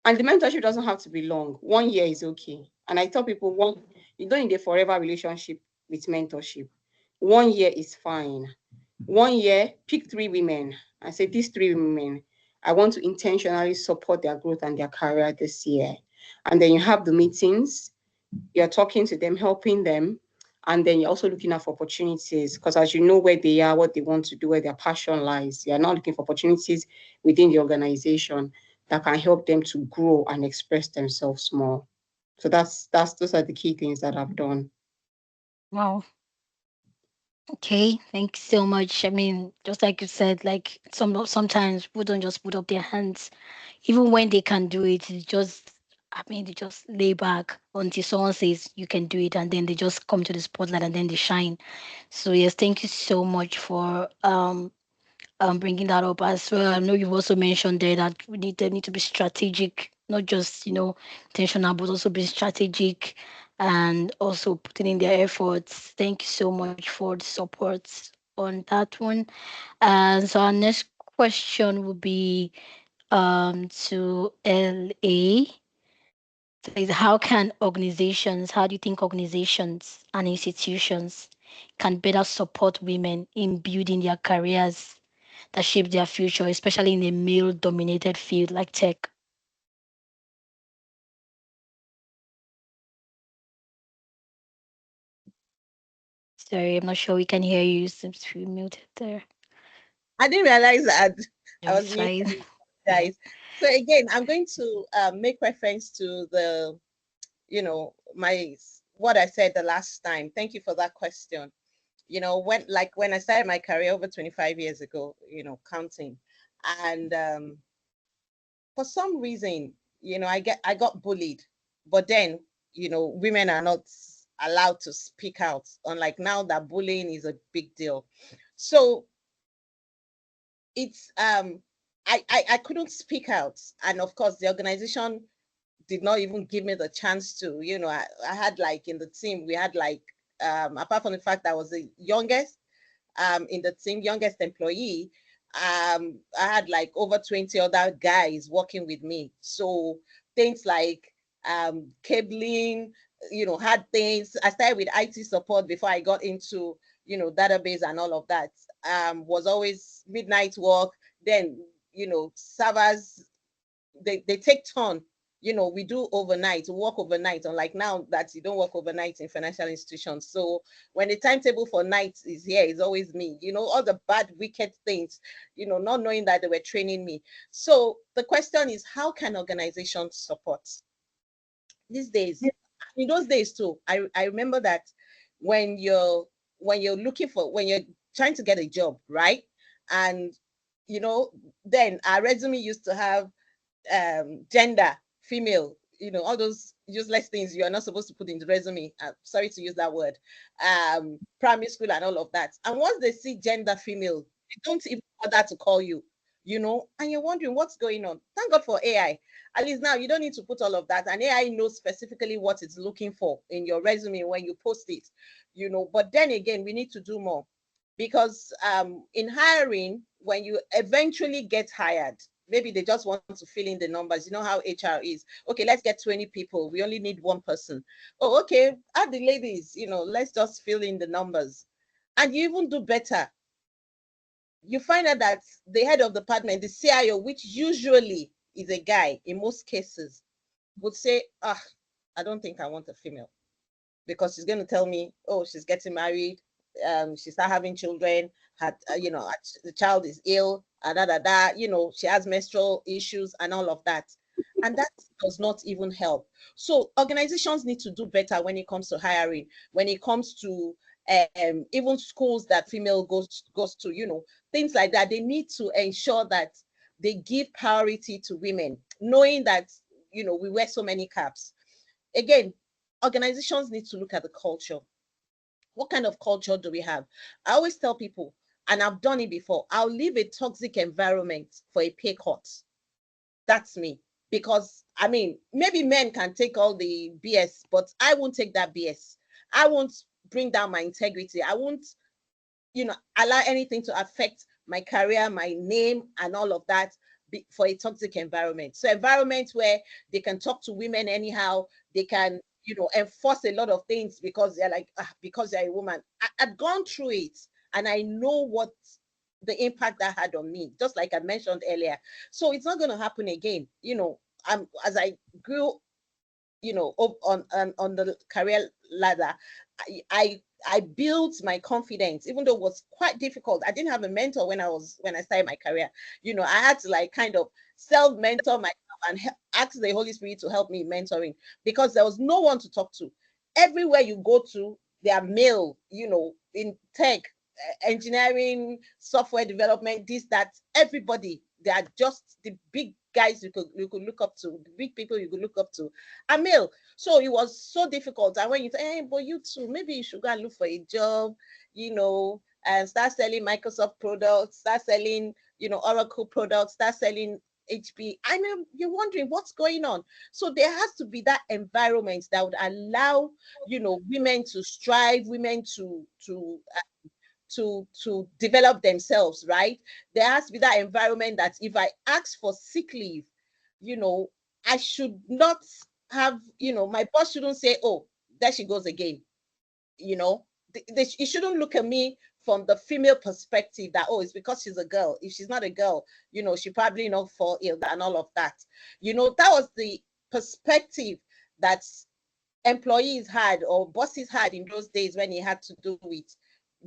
D: and the mentorship doesn't have to be long. 1 year is okay. And I tell people, you don't need a forever relationship with mentorship. 1 year is fine. 1 year, pick 3 women. I say, these 3 women, I want to intentionally support their growth and their career this year. And then you have the meetings, you're talking to them, helping them. And then you're also looking out for opportunities, because as you know where they are, what they want to do, where their passion lies, you're now looking for opportunities within the organization that can help them to grow and express themselves more. So those are the key things that I've done.
B: Wow. Okay, thanks so much. I mean, just like you said, like sometimes people don't just put up their hands, even when they can do it. They just lay back until someone says you can do it, and then they just come to the spotlight and then they shine. So yes, thank you so much for bringing that up as well. I know you've also mentioned there that they need to be strategic, not just intentional, but also be strategic and also putting in their efforts. Thank you so much for the support on that one. And so our next question will be to LA. So is how do you think organizations and institutions can better support women in building their careers that shape their future, especially in a male dominated field like tech? Sorry, I'm not sure we can hear you. Seems to be muted there.
E: I didn't realize that I
B: No,
E: was
B: it's fine.
E: muted, guys. So again, I'm going to make reference to the, what I said the last time. Thank you for that question. When I started my career over 25 years ago, counting, and for some reason, I got bullied, but then, women are not allowed to speak out, unlike now that bullying is a big deal. So it's I couldn't speak out, and of course the organization did not even give me the chance to. I had, like, in the team, we had, like, apart from the fact that I was the youngest in the team, youngest employee, I had like over 20 other guys working with me. So things like cabling, had things. I started with IT support before I got into, database and all of that. Was always midnight work. Then, servers, they take turn. We do overnight, work overnight, unlike now that you don't work overnight in financial institutions. So when the timetable for night is here, it's always me, all the bad, wicked things, not knowing that they were training me. So the question is, how can organizations support? These days, in those days too, I remember that when you're when you're trying to get a job, right? And then our resume used to have gender, female, all those useless things you are not supposed to put in the resume. Sorry to use that word. Primary school and all of that. And once they see gender female, they don't even bother to call you, and you're wondering what's going on. Thank God for AI. At least now you don't need to put all of that. And AI knows specifically what it's looking for in your resume when you post it, But then again, we need to do more, because in hiring, when you eventually get hired, maybe they just want to fill in the numbers. You know how HR is. Okay, let's get 20 people. We only need one person. Oh, okay, add the ladies, let's just fill in the numbers. And you even do better. You find out that the head of the department, the CIO, which usually is a guy in most cases, would say, I don't think I want a female, because she's going to tell me, oh, she's getting married, she start having children, the child is ill, she has menstrual issues and all of that. And that does not even help. So organizations need to do better when it comes to hiring, when it comes to even schools that female goes to, things like that. They need to ensure that they give priority to women, knowing that, we wear so many caps. Again, organizations need to look at the culture. What kind of culture do we have? I always tell people, and I've done it before, I'll leave a toxic environment for a pay cut. That's me. Because, I mean, maybe men can take all the BS, but I won't take that BS. I won't bring down my integrity. I won't, allow anything to affect my career, my name, and all of that for a toxic environment. So environment where they can talk to women anyhow, they can, enforce a lot of things because they're like, because you're a woman. I've gone through it, and I know what the impact that had on me, just like I mentioned earlier. So it's not going to happen again. As I grew, up on the career ladder, I built my confidence, even though it was quite difficult. I didn't have a mentor when I started my career. I had to like kind of self-mentor myself and ask the Holy Spirit to help me in mentoring, because there was no one to talk to. Everywhere you go to, they are male, in tech, engineering, software development, this, that, everybody. They are just the big guys you could look up to, the big people you could look up to are male. So it was so difficult. And when you say, hey, but you too, maybe you should go and look for a job, and start selling Microsoft products, start selling, Oracle products, start selling HP. I mean, you're wondering what's going on. So there has to be that environment that would allow, women to strive, women to develop themselves, right? There has to be that environment that if I ask for sick leave, I should not have, my boss shouldn't say, oh, there she goes again. It shouldn't look at me from the female perspective that, oh, it's because she's a girl. If she's not a girl, she probably not fall ill and all of that. That was the perspective that employees had or bosses had in those days when it had to do with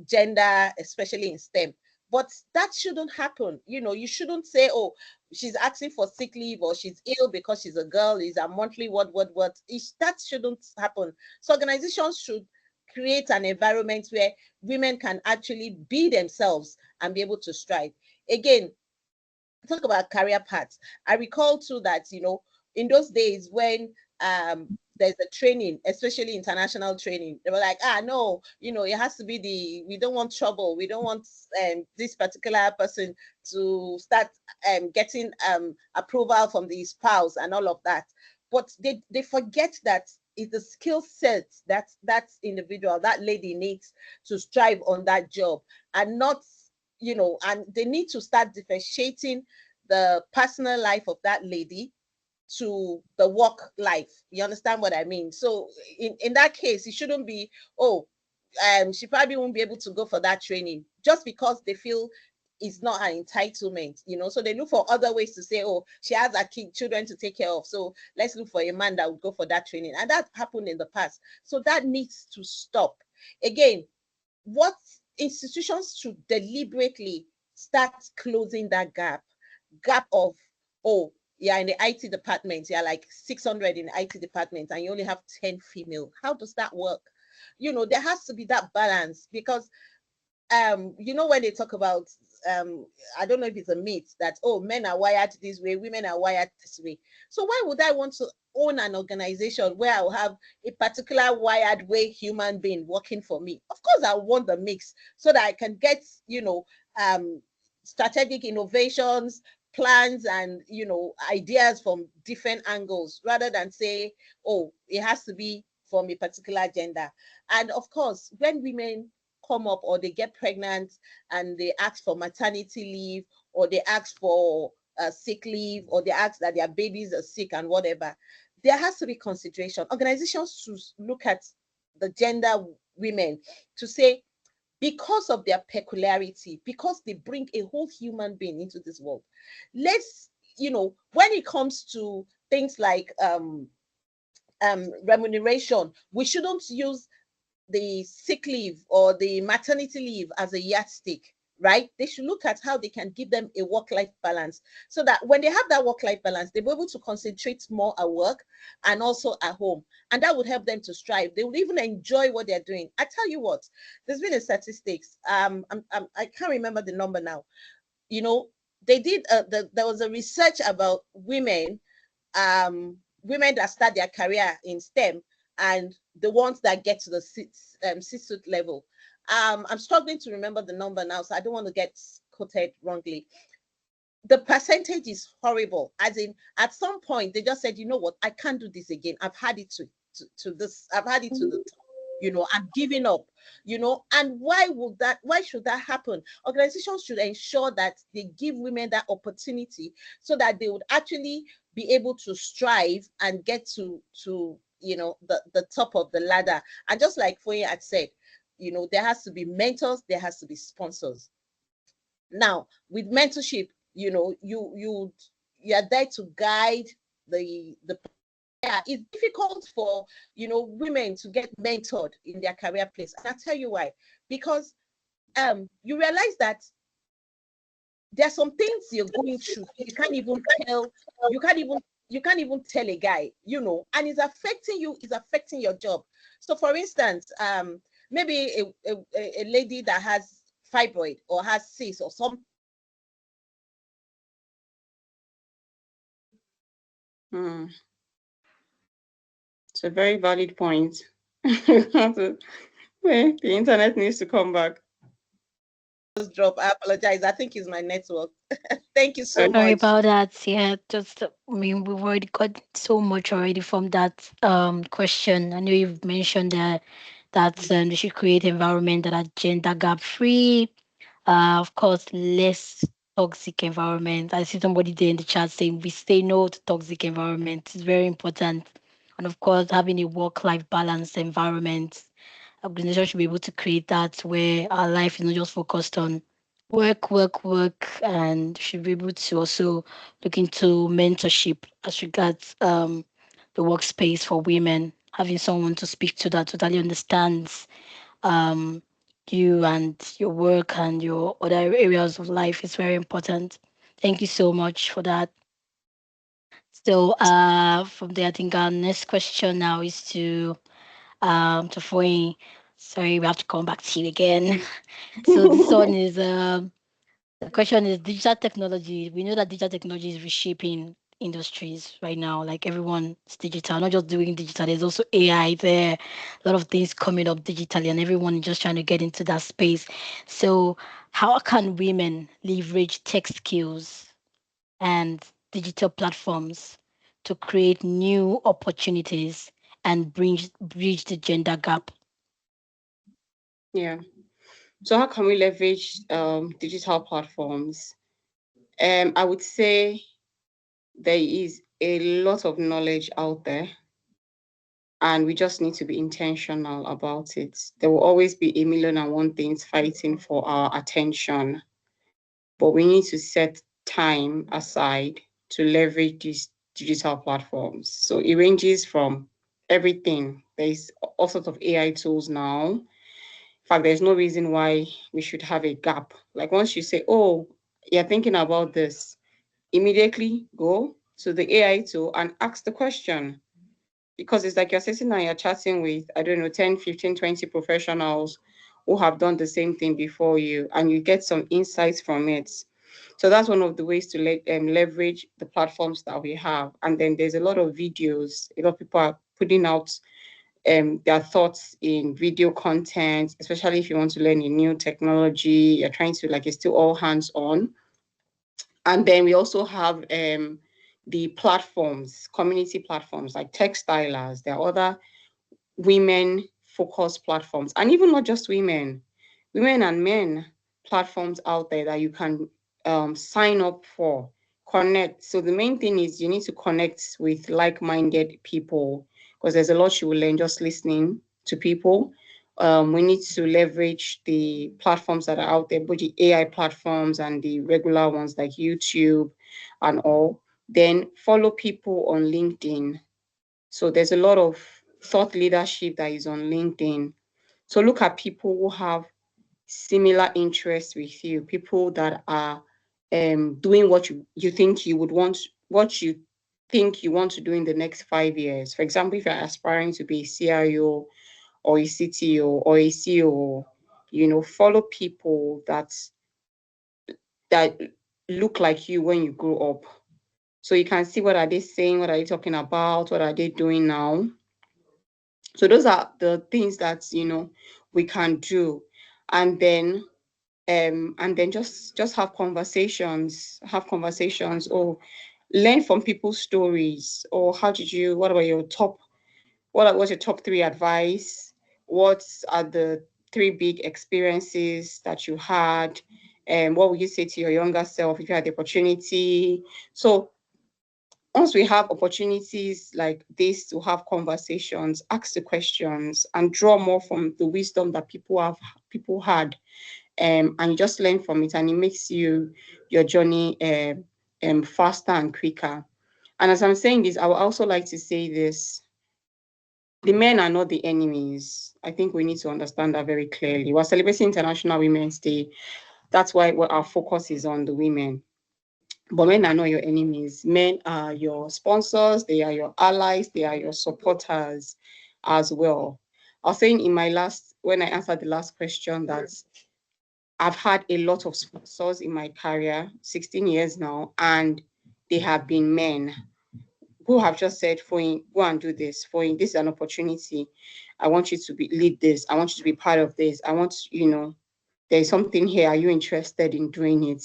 E: gender, especially in STEM. But that shouldn't happen. You shouldn't say, oh, she's asking for sick leave or she's ill because she's a girl, is a monthly what. That shouldn't happen. So organizations should create an environment where women can actually be themselves and be able to strive. Again, talk about career paths. I recall too that, in those days when there's a training, especially international training, they were like, no, it has to be we don't want trouble. We don't want this particular person to start getting approval from the spouse and all of that. But they forget that it's the skill set that individual, that lady needs to strive on that job, and not, and they need to start differentiating the personal life of that lady to the work life. You understand what I mean? So in that case, it shouldn't be, oh, she probably won't be able to go for that training just because they feel it's not her entitlement, so they look for other ways to say, oh, she has her children to take care of, so let's look for a man that would go for that training. And that happened in the past. So that needs to stop. Again, what institutions should deliberately start closing that gap of, oh, yeah, in the IT department, you're like 600 in the IT department and you only have 10 female. How does that work? There has to be that balance, because when they talk about, I don't know if it's a myth that, oh, men are wired this way, women are wired this way. So why would I want to own an organization where I will have a particular wired way human being working for me? Of course, I want the mix so that I can get, strategic innovations, plans, and, ideas from different angles, rather than say, oh, it has to be from a particular gender. And of course, when women come up or they get pregnant and they ask for maternity leave or they ask for sick leave, or they ask that their babies are sick and whatever, there has to be consideration. Organizations should look at the gender women to say, because of their peculiarity, because they bring a whole human being into this world, let's, when it comes to things like remuneration, we shouldn't use the sick leave or the maternity leave as a yardstick, right? They should look at how they can give them a work-life balance, so that when they have that work-life balance, they'll be able to concentrate more at work and also at home. And that would help them to strive. They would even enjoy what they're doing. I tell you what, there's been a statistics. I can't remember the number now. They did, there was a research about women that start their career in STEM and the ones that get to the C-suite level. I'm struggling to remember the number now, so I don't want to get quoted wrongly. The percentage is horrible. As in, at some point, they just said, you know what, I can't do this again. I've had it to this. I've had it to the top. I'm giving up. And why should that happen? Organizations should ensure that they give women that opportunity, so that they would actually be able to strive and get to the top of the ladder. And just like Foye had said, there has to be mentors, there has to be sponsors. Now, with mentorship, you're there to guide the it's difficult for women to get mentored in their career place. And I'll tell you why. Because you realize that there are some things you're going through, you can't even tell a guy, and it's affecting you, it's affecting your job. So for instance, maybe a lady that has fibroid or has cysts or something.
D: It's a very valid point. The internet needs to come back.
E: Just drop. I apologize. I think it's my network. Thank you so much.
B: Sorry about that. Yeah, we've already got so much already from that question. I know you've mentioned that we should create environment that are gender gap free. Of course, less toxic environment. I see somebody there in the chat saying we say no to toxic environment. It's very important. And of course, having a work-life balance environment. Organization should be able to create that where our life is not just focused on work, and should be able to also look into mentorship as regards the workspace for women. Having someone to speak to that totally understands um, you and your work and your other areas of life is very important. Thank you so much for that. So from there, I think our next question now is to Foy. Sorry, we have to come back to you again. So this one is the question is digital technology. We know that digital technology is reshaping industries right now. Like everyone's digital, not just doing digital. There's also AI there. A lot of things coming up digitally, and everyone is just trying to get into that space. So, how can women leverage tech skills and digital platforms to create new opportunities and bridge the gender gap?
D: Yeah. So how can we leverage digital platforms? I would say there is a lot of knowledge out there, and we just need to be intentional about it. There will always be a million and one things fighting for our attention, but we need to set time aside to leverage these digital platforms. So it ranges from everything. There's all sorts of AI tools now. In fact, there's no reason why we should have a gap. Like once you say, oh, you're thinking about this, immediately go to the AI tool and ask the question. Because it's like you're sitting and you're chatting with, I don't know, 10, 15, 20 professionals who have done the same thing before you, and you get some insights from it. So that's one of the ways to leverage the platforms that we have. And then there's a lot of videos. A lot of people are putting out their thoughts in video content, especially if you want to learn a new technology, you're trying to, like, it's still all hands on. And then we also have the platforms, community platforms like TechStylers. There are other women-focused platforms, and even not just women and men platforms out there that you can sign up for connect. So the main thing is you need to connect with like-minded people, because there's a lot you will learn just listening to people. We need to leverage the platforms that are out there, both the AI platforms and the regular ones like YouTube and all. Then follow people on LinkedIn. So there's a lot of thought leadership that is on LinkedIn. So look at people who have similar interests with you, people that are doing what you think you would want, what you think you want to do in the next 5 years. For example, if you're aspiring to be a CIO or a CTO or a CEO, follow people that look like you when you grow up. So you can see what are they saying, what are they talking about, what are they doing now. So those are the things that we can do. And then just have conversations, or learn from people's stories. Or what were your top, what was your top 3 advice? What are the 3 big experiences that you had? And what would you say to your younger self if you had the opportunity? So once we have opportunities like this to have conversations, ask the questions and draw more from the wisdom that people had, and you just learn from it, and it makes your journey faster and quicker. And as I'm saying this, I would also like to say this: the men are not the enemies. I think we need to understand that very clearly. We're celebrating International Women's Day. That's why our focus is on the women. But men are not your enemies. Men are your sponsors, they are your allies, they are your supporters as well. I was saying when I answered the last question, that I've had a lot of sponsors in my career, 16 years now, and they have been men who have just said, Foyin, go and do this. Foyin, this is an opportunity. I want you to lead this. I want you to be part of this. I want, there's something here. Are you interested in doing it?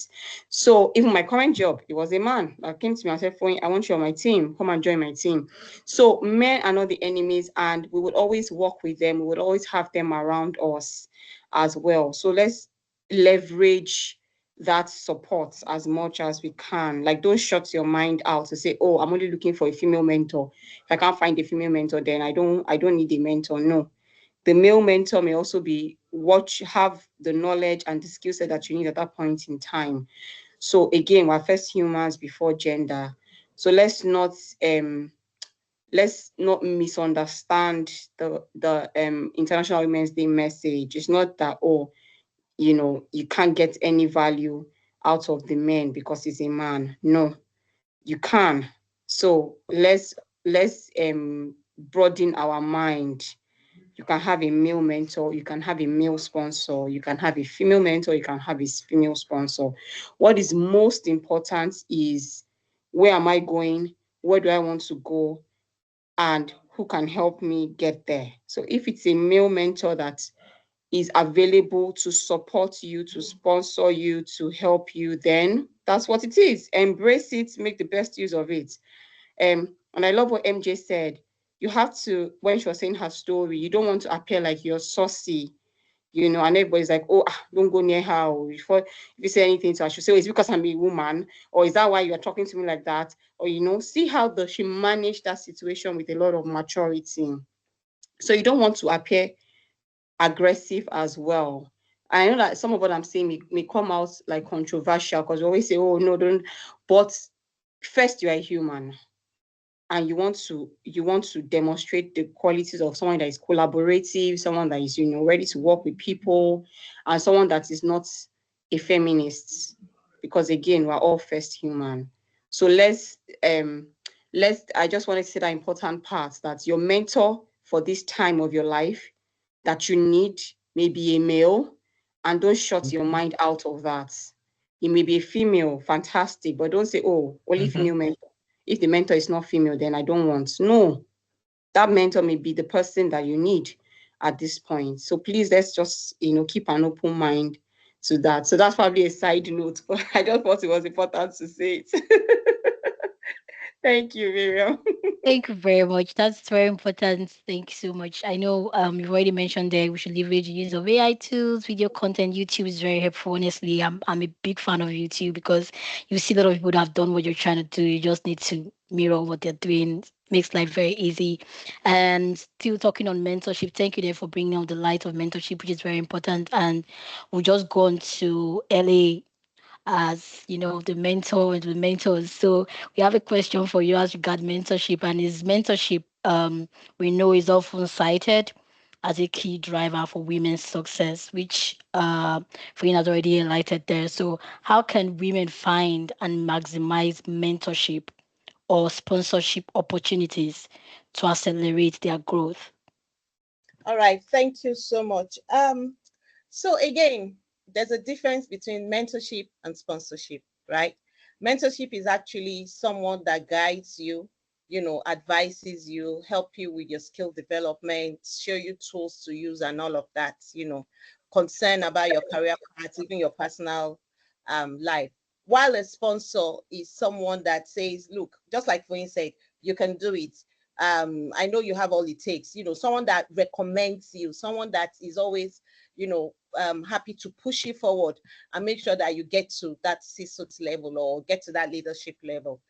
D: So even my current job, it was a man that came to me and said, Foyin, I want you on my team. Come and join my team. So men are not the enemies, and we would always work with them. We would always have them around us as well. So let's leverage that support as much as we can. Like, don't shut your mind out to say, oh, I'm only looking for a female mentor. If I can't find a female mentor, then I don't need a mentor. No. The male mentor may also have the knowledge and the skill set that you need at that point in time. So again, we're first humans before gender. So let's not misunderstand the International Women's Day message. It's not that, you can't get any value out of the man because he's a man. No, you can. So let's broaden our mind. You can have a male mentor, you can have a male sponsor, you can have a female mentor, you can have a female sponsor. What is most important is, where am I going? Where do I want to go? And who can help me get there? So if it's a male mentor that is available to support you, to sponsor you, to help you, then that's what it is. Embrace it, make the best use of it. And I love what MJ said. You have to, when she was saying her story, you don't want to appear like you're saucy, and everybody's like, oh, don't go near her. Or if you say anything to her, she'll say, oh, it's because I'm a woman, or is that why you're talking to me like that? Or, see how she managed that situation with a lot of maturity. So you don't want to appear aggressive as well. I know that some of what I'm saying may come out like controversial, because we always say, oh, no, don't. But first, you are a human. And you want to demonstrate the qualities of someone that is collaborative, someone that is, ready to work with people, and someone that is not a feminist, because again, we're all first human. So I just wanted to say that important part, that your mentor for this time of your life that you need may be a male, and don't shut your mind out of that. It may be a female, fantastic, but don't say, oh, only female mentor. If the mentor is not female, then I don't want. No, that mentor may be the person that you need at this point. So please, let's just, keep an open mind to that. So that's probably a side note, but I just thought it was important to say it. Thank you, Miriam.
B: Thank you very much. That's very important. Thank you so much. I know you've already mentioned there we should leverage the use of AI tools, video content. YouTube is very helpful. Honestly, I'm a big fan of YouTube because you see a lot of people that have done what you're trying to do. You just need to mirror what they're doing. Makes life very easy. And still talking on mentorship. Thank you there for bringing out the light of mentorship, which is very important. And we've just gone to LA as the mentor and the mentors. So we have a question for you as regard mentorship, and is mentorship we know is often cited as a key driver for women's success, which Finn has already highlighted there. So how can women find and maximize mentorship or sponsorship opportunities to accelerate their growth?
E: All right, thank you so much. So again, there's a difference between mentorship and sponsorship, right? Mentorship is actually someone that guides you, advises you, help you with your skill development, show you tools to use and all of that, concern about your career path, even your personal life. While a sponsor is someone that says, look, just like Foyin said, you can do it. I know you have all it takes, someone that recommends you, someone that is always, happy to push you forward and make sure that you get to that C-suite level or get to that leadership level.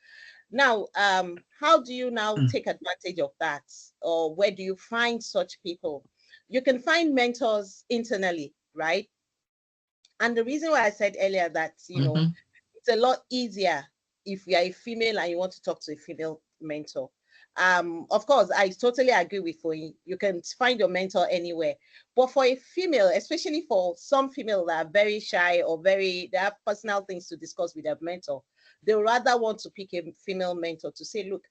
E: Now, how do you now take advantage of that? Or where do you find such people? You can find mentors internally, right? And the reason why I said earlier that, it's a lot easier if you are a female and you want to talk to a female mentor. Of course, I totally agree with you. You can find your mentor anywhere. But for a female, especially for some female that are very shy or they have personal things to discuss with their mentor, they rather want to pick a female mentor to say, look,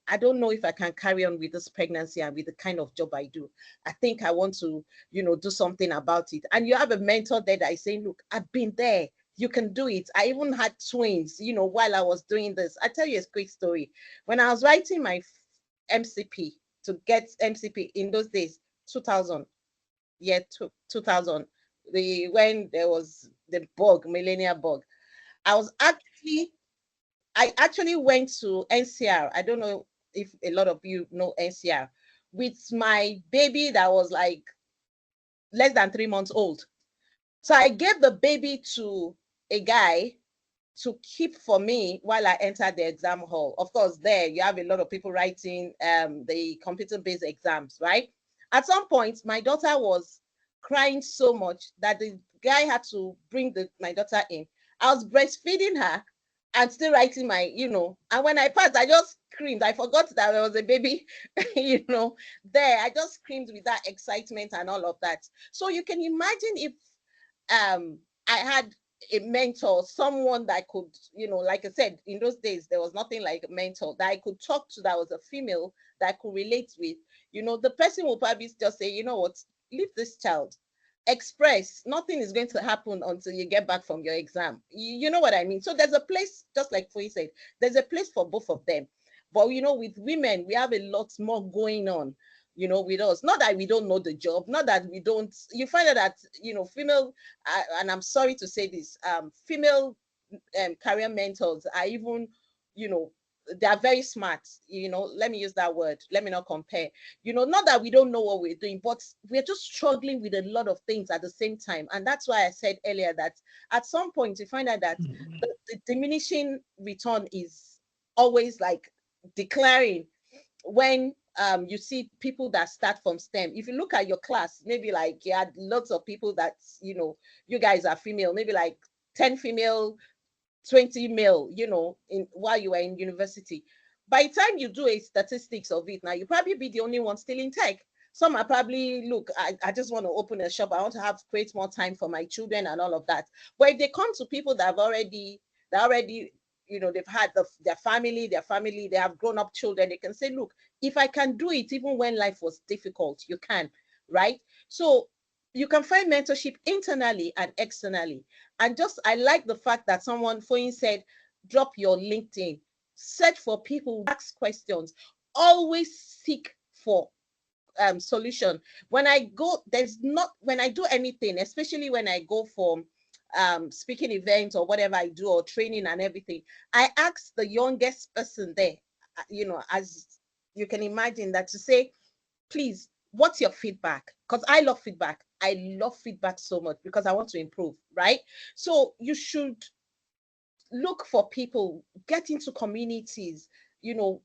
E: I don't know if I can carry on with this pregnancy and with the kind of job I do. I think I want to, do something about it. And you have a mentor there that is saying, look, I've been there. You can do it. I even had twins, while I was doing this. I tell you a quick story. When I was writing my MCP to get MCP in those days, 2000, 2000, when there was the millennial bug, I actually went to NCR. I don't know if a lot of you know NCR, with my baby that was like less than 3 months old. So I gave the baby to a guy to keep for me while I entered the exam hall. Of course, there you have a lot of people writing the computer-based exams, right? At some point, my daughter was crying so much that the guy had to bring my daughter in. I was breastfeeding her and still writing my, and when I passed, I just screamed. I forgot that there was a baby, there. I just screamed with that excitement and all of that. So you can imagine if I had a mentor, someone that could, like I said, in those days, there was nothing like a mentor that I could talk to that was a female that I could relate with. The person will probably just say, you know what, leave this child. Express, nothing is going to happen until you get back from your exam. You know what I mean? So there's a place, just like Foyi said, there's a place for both of them. But, with women, we have a lot more going on, with us. Not that we don't know the job, not that we don't, you find out that, female, and I'm sorry to say this, female career mentors are even, they are very smart, let me use that word, let me not compare, not that we don't know what we're doing, but we're just struggling with a lot of things at the same time. And that's why I said earlier that at some point you find out that the diminishing return is always like declaring when you see people that start from STEM. If you look at your class, maybe like you had lots of people that, you guys are female, maybe like 10 female, 20 male, while you were in university. By the time you do a statistics of it, now you probably be the only one still in tech. Some are probably, look, I just want to open a shop. I want to create more time for my children and all of that. But if they come to people that already, they've had their family, they have grown up children, they can say, look, if I can do it, even when life was difficult, you can, right? So you can find mentorship internally and externally. And I like the fact that someone, Foyin said, drop your LinkedIn, search for people, ask questions, always seek for solution. When I do anything, especially when I go for speaking events or whatever I do, or training and everything, I ask the youngest person there, as you can imagine that to say, please, what's your feedback? Because I love feedback. I love feedback so much because I want to improve, right? So you should look for people, get into communities, you know,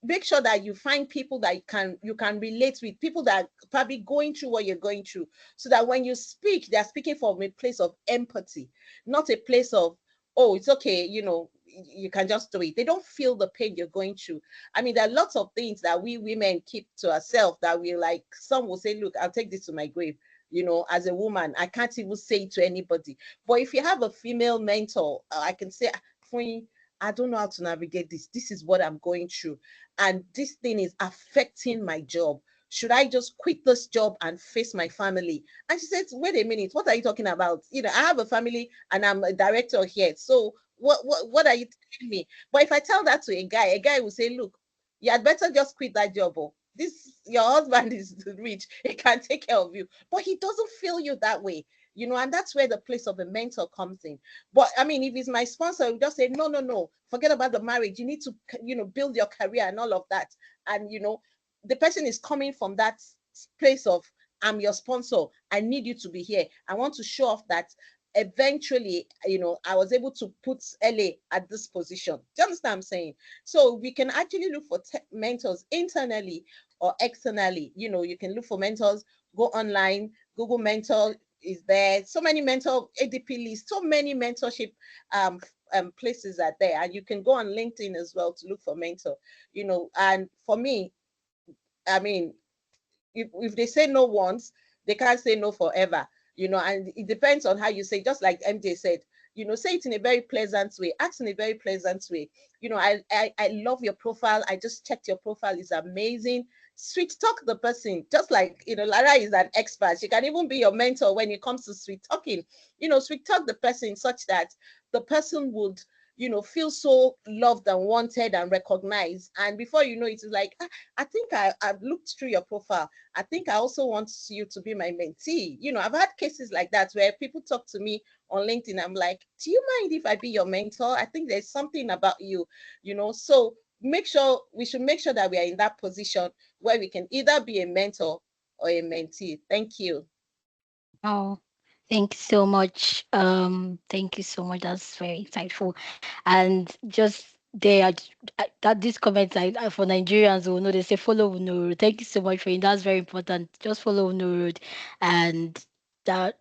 E: make sure that you find people that you can relate with, people that are probably going through what you're going through, so that when you speak, they're speaking from a place of empathy, not a place of, oh, it's okay, you can just do it. They don't feel the pain you're going through. I mean, there are lots of things that we women keep to ourselves that we like. Some will say, look, I'll take this to my grave. As a woman, I can't even say it to anybody. But if you have a female mentor, I can say, Funyi, I don't know how to navigate this. This is what I'm going through. And this thing is affecting my job. Should I just quit this job and face my family? And she said, wait a minute, what are you talking about? I have a family and I'm a director here. So what are you telling me? But if I tell that to a guy will say, look, you had better just quit that job. Oh, your husband is rich, he can take care of you. But he doesn't feel you that way. And that's where the place of a mentor comes in. But I mean, if he's my sponsor, I will just say, no, no, no, forget about the marriage. You need to, build your career and all of that. And, the person is coming from that place of, I'm your sponsor. I need you to be here. I want to show off that eventually, I was able to put LA at this position. Do you understand what I'm saying? So we can actually look for mentors internally or externally. You can look for mentors, go online, Google Mentor is there. So many mentor ADP lists, so many mentorship places are there. And you can go on LinkedIn as well to look for mentor, and for me, I mean, if they say no once, they can't say no forever, and it depends on how you say, just like MJ said, say it in a very pleasant way, act in a very pleasant way. I love your profile. I just checked your profile, is amazing. Sweet talk the person, just like, Lara is an expert. She can even be your mentor when it comes to sweet talking. Sweet talk the person such that the person would, feel so loved and wanted and recognized. And before you know it, it's like, I think I've looked through your profile. I think I also want you to be my mentee. I've had cases like that where people talk to me on LinkedIn. I'm like, do you mind if I be your mentor? I think there's something about you, So we should make sure that we are in that position where we can either be a mentor or a mentee. Thank you.
B: Oh, thank you so much. Thank you so much. That's very insightful. And just there, that this comment for Nigerians who know, they say follow Nuru. Thank you so much for it. That's very important. Just follow Nuru, and that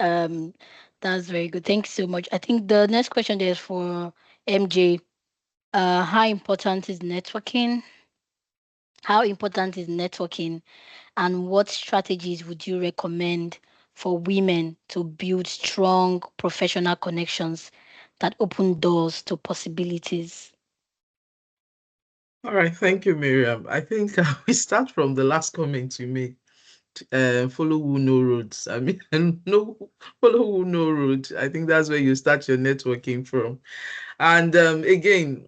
B: that's very good. Thank you so much. I think the next question there is for MJ. How important is networking? How important is networking? And what strategies would you recommend for women to build strong professional connections that open doors to possibilities?
C: All right, thank you, Miriam. I think we start from the last comment you made. Follow who no roads. I mean, no, follow who no road. I think that's where you start your networking from. And again,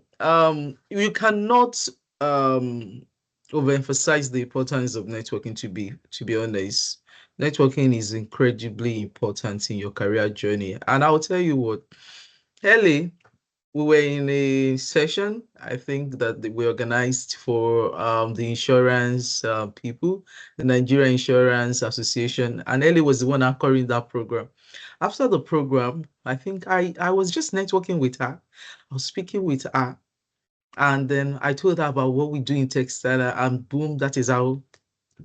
C: you cannot overemphasize the importance of networking. To be honest, networking is incredibly important in your career journey. And I'll tell you what, Ellie, we were in a session, I think that we organized for the insurance people, the Nigeria Insurance Association, and Ellie was the one anchoring that program. After the program, I think I was just networking with her. I was speaking with her, and then I told her about what we do in TechStylers, and boom, that is how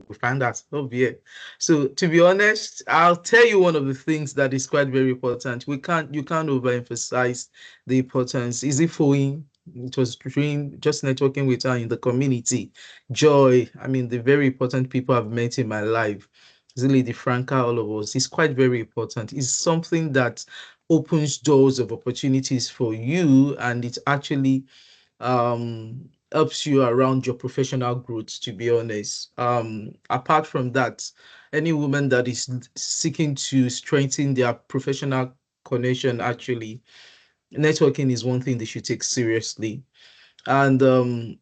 C: we find ourselves here. So to be honest, I'll tell you one of the things that is quite very important. You can't overemphasize the importance. Is it following? It was dream, just networking with her in the community. Joy. I mean, the very important people I've met in my life. Zili, the Franca, all of us. It's quite very important. It's something that opens doors of opportunities for you, and it actually helps you around your professional growth, to be honest. Apart from that, any woman that is seeking to strengthen their professional connection, actually, networking is one thing they should take seriously. And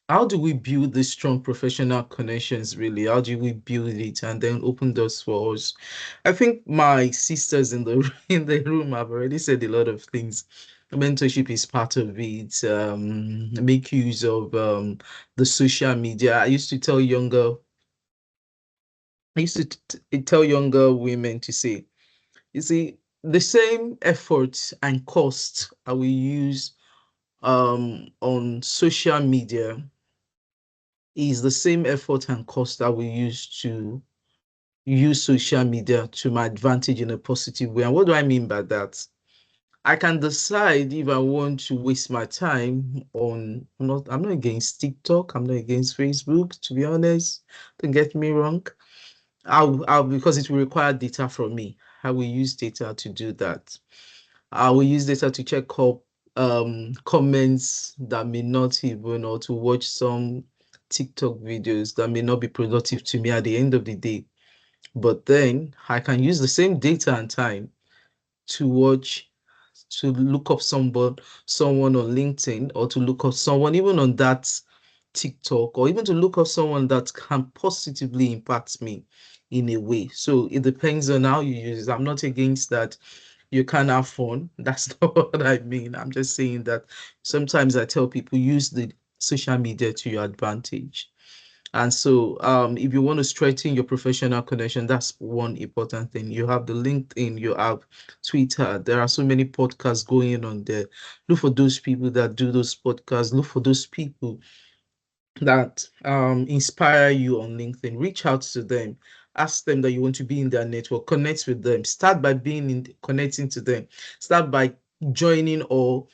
C: how do we build these strong professional connections, really? How do we build it and then open doors for us? I think my sisters in the in the room have already said a lot of things. mentorship is part of it. Make use of the social media. I used to tell younger women to say, you see, the same effort and cost I will use on social media is the same effort and cost I will use to use social media to my advantage in a positive way. And what do I mean by that? I can decide if I want to waste my time on, I'm not against TikTok, I'm not against Facebook, to be honest. Don't get me wrong. I'll because it will require data from me. I will use data to do that. I will use data to check up comments that may not even, or to watch some TikTok videos that may not be productive to me at the end of the day. But then I can use the same data and time to watch, to look up someone on LinkedIn, or to look up someone even on that TikTok, or even to look up someone that can positively impact me in a way. So it depends on how you use it. I'm not against that. You can have fun. That's not what I mean. I'm just saying that sometimes I tell people use the social media to your advantage. And so, if you want to strengthen your professional connection, that's one important thing. You have the LinkedIn, you have Twitter. There are so many podcasts going on there. Look for those people that do those podcasts. Look for those people that inspire you on LinkedIn. Reach out to them. Ask them that you want to be in their network. Connect with them. Start by connecting to them. Start by joining or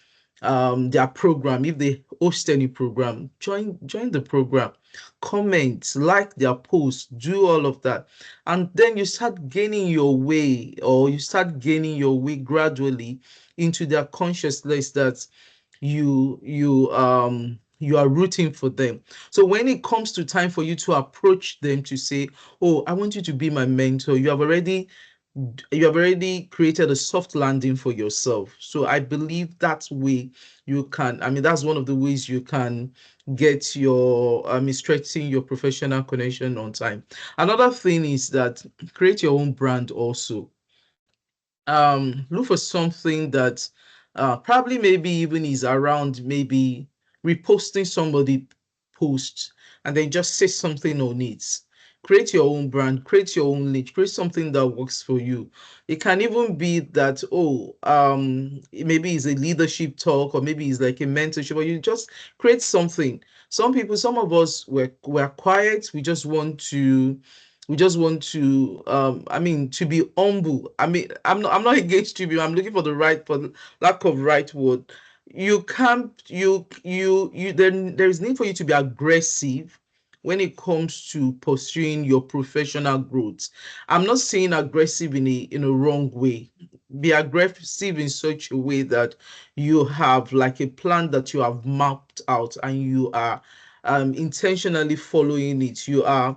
C: their program. If they host any program, join the program. Comment, like their posts, do all of that, and then you start gaining your way, or you start gaining your way gradually into their consciousness that you are rooting for them. So when it comes to time for you to approach them to say, oh, I want you to be my mentor, you have already created a soft landing for yourself. So I believe that way you can, that's one of the ways you can get your strengthening your professional connection on time. Another thing is that create your own brand also. Look for something that probably maybe even is around, maybe reposting somebody post, and then just say something on it. Create your own brand, create your own niche, create something that works for you. It can even be that, oh, maybe it's a leadership talk, or maybe it's like a mentorship, or you just create something. Some of us we're quiet. We just want to to be humble. I'm not against you. I'm looking for the lack of right word. You can't you then there is need for you to be aggressive when it comes to pursuing your professional growth. I'm not saying aggressive in a wrong way. Be aggressive in such a way that you have like a plan that you have mapped out, and you are intentionally following it. You are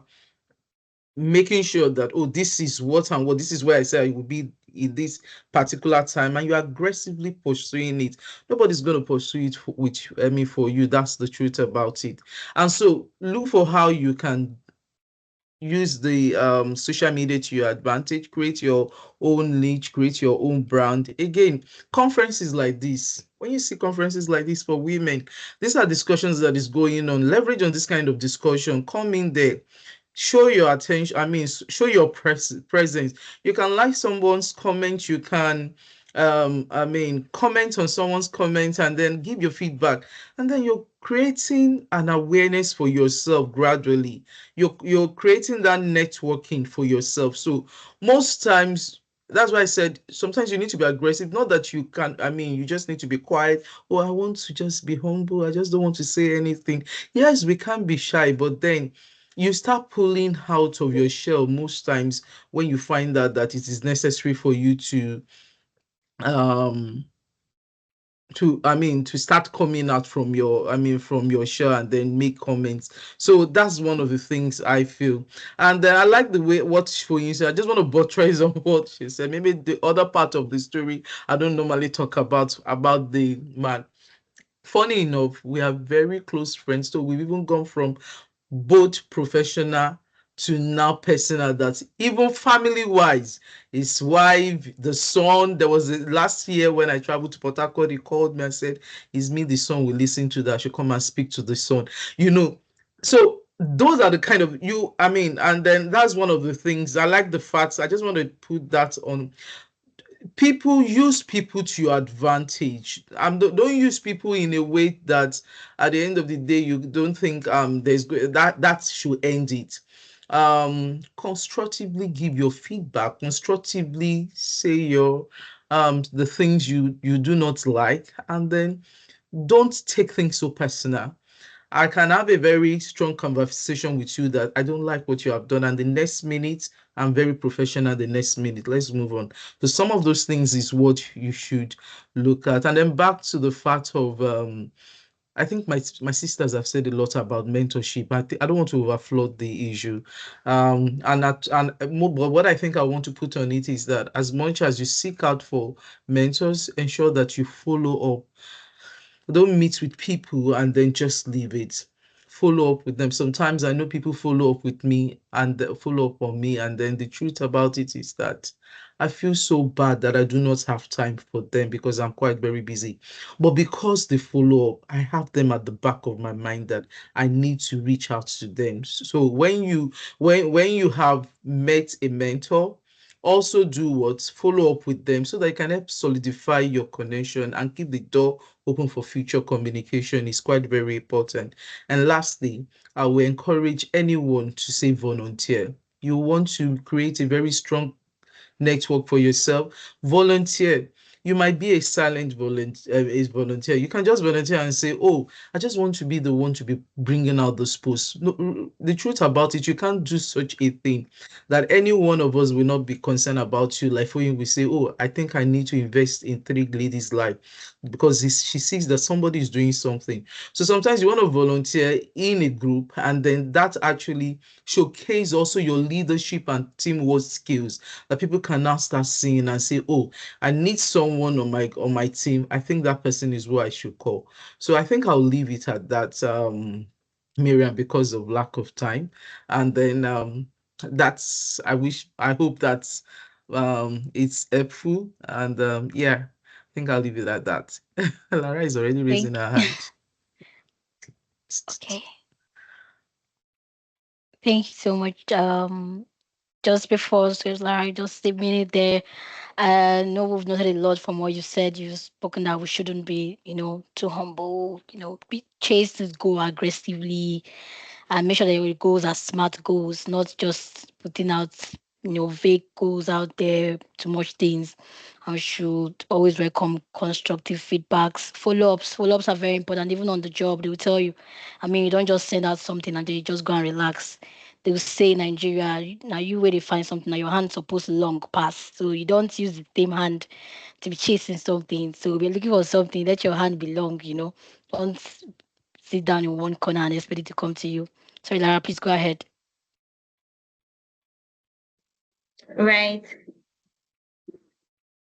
C: making sure that, oh, this is what this is where I say I will be in this particular time, and you're aggressively pursuing it. Nobody's going to pursue it for you. That's the truth about it. And so look for how you can use the social media to your advantage. Create your own niche, create your own brand. Again, conferences like this, when you see conferences like this for women, these are discussions that is going on. Leverage on this kind of discussion. Come in there, show your attention. Show your presence. You can like someone's comment. You can comment on someone's comment, and then give your feedback, and then you're creating an awareness for yourself gradually. You're creating that networking for yourself. So most times, that's why I said sometimes you need to be aggressive. Not that you can, you just need to be quiet. Oh, I want to just be humble. I just don't want to say anything. Yes, we can be shy, but then you start pulling out of your shell most times when you find out that it is necessary for you um to start coming out from your shell, and then make comments. So that's one of the things I feel. And I like the way what she said. I just want to buttress on what she said. Maybe the other part of the story I don't normally talk about the man. Funny enough, we are very close friends, so we've even gone from both professional to now personal, that even family wise, his wife, the son. There was last year when I traveled to Port Harcourt, he called me and said, "Is me the son we listen to that? I should come and speak to the son." You know, so those are the kind of I mean, and then that's one of the things I like, the facts. I just want to put that on. People use people to your advantage. Don't use people in a way that at the end of the day you don't think that should end it. Constructively give your feedback, constructively say your the things you do not like, and then don't take things so personal. I can have a very strong conversation with you that I don't like what you have done, and the next minute I'm very professional. The next minute, let's move on. So some of those things is what you should look at. And then back to the fact of I think my sisters have said a lot about mentorship. I don't want to overflow the issue, but what I think I want to put on it is that as much as you seek out for mentors, ensure that you follow up. Don't meet with people and then just leave it. Follow up with them. Sometimes I know people follow up with me and follow up on me, and then the truth about it is that I feel so bad that I do not have time for them because I'm quite very busy. But because they follow up, I have them at the back of my mind that I need to reach out to them. So when you have met a mentor, also do what? Follow up with them so that you can help solidify your connection and keep the door open for future communication. Is quite very important. And lastly, I will encourage anyone to say volunteer. You want to create a very strong network for yourself, volunteer. You might be a silent volunteer. You can just volunteer and say, "Oh, I just want to be the one to be bringing out this post." No, the truth about it, you can't do such a thing that any one of us will not be concerned about you. Like when we say, "Oh, I think I need to invest in three ladies' life," because she sees that somebody is doing something. So sometimes you want to volunteer in a group, and then that actually showcase also your leadership and teamwork skills, that people can now start seeing and say, "Oh, I need someone on my team. I think that person is who I should call." So I think I'll leave it at that, Miriam, because of lack of time. And then that's I hope that's it's helpful. And yeah, I think I'll leave it at that. Lara is already raising
B: Thank
C: her hand.
B: okay. Thank you so much. Just before Sis Larry, just a minute there. I know we've noted a lot from what you said. You've spoken that we shouldn't be, too humble, be chase this goal aggressively and make sure that your goals are smart goals, not just putting out, vague goals out there, too much things. I should always welcome constructive feedbacks. Follow-ups. Follow-ups are very important. Even on the job, they will tell you. I mean, you don't just send out something and then you just go and relax. They will say in Nigeria, now you where they find something, now your hand's supposed to long pass. So you don't use the same hand to be chasing something. So if you're looking for something, let your hand be long, Don't sit down in one corner and expect it to come to you. Sorry, Lara, please go ahead.
A: Right.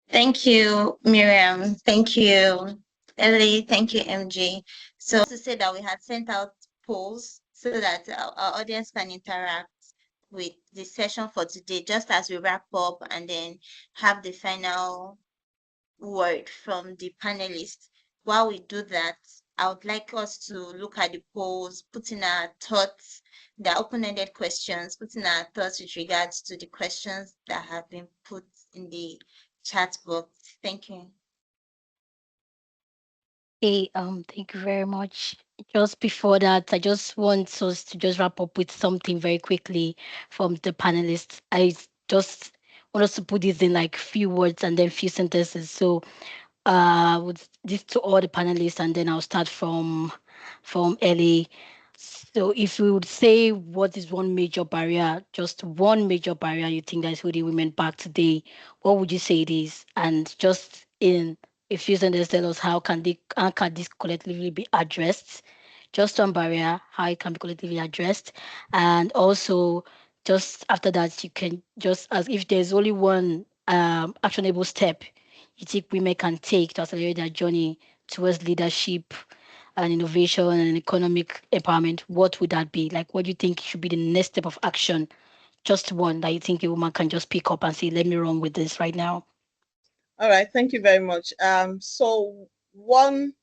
A: Thank you, Miriam. Thank you, Ellie. Thank you, MG. So to say that we had sent out polls so that our audience can interact with the session for today, just as we wrap up and then have the final word from the panelists. While we do that, I would like us to look at the polls, put in our thoughts, the open-ended questions, put in our thoughts with regards to the questions that have been put in the chat box. Thank you.
B: Hey, thank you very much. Just before that, I just want us to just wrap up with something very quickly from the panelists. Just want us to put this in like few words and then few sentences. So with this to all the panelists, and then I'll start from Ellie. So if we would say what is one major barrier, just one major barrier you think that is holding women back today, what would you say it is? And just in a few sentences, tell us how can this collectively be addressed? Just one barrier, how it can be collectively addressed, and also just after that, you can just as if there's only one actionable step you think women can take to accelerate their journey towards leadership, and innovation and economic empowerment, what would that be? Like, what do you think should be the next step of action? Just one that you think a woman can just pick up and say, let me run with this right now.
E: All right, thank you very much. So one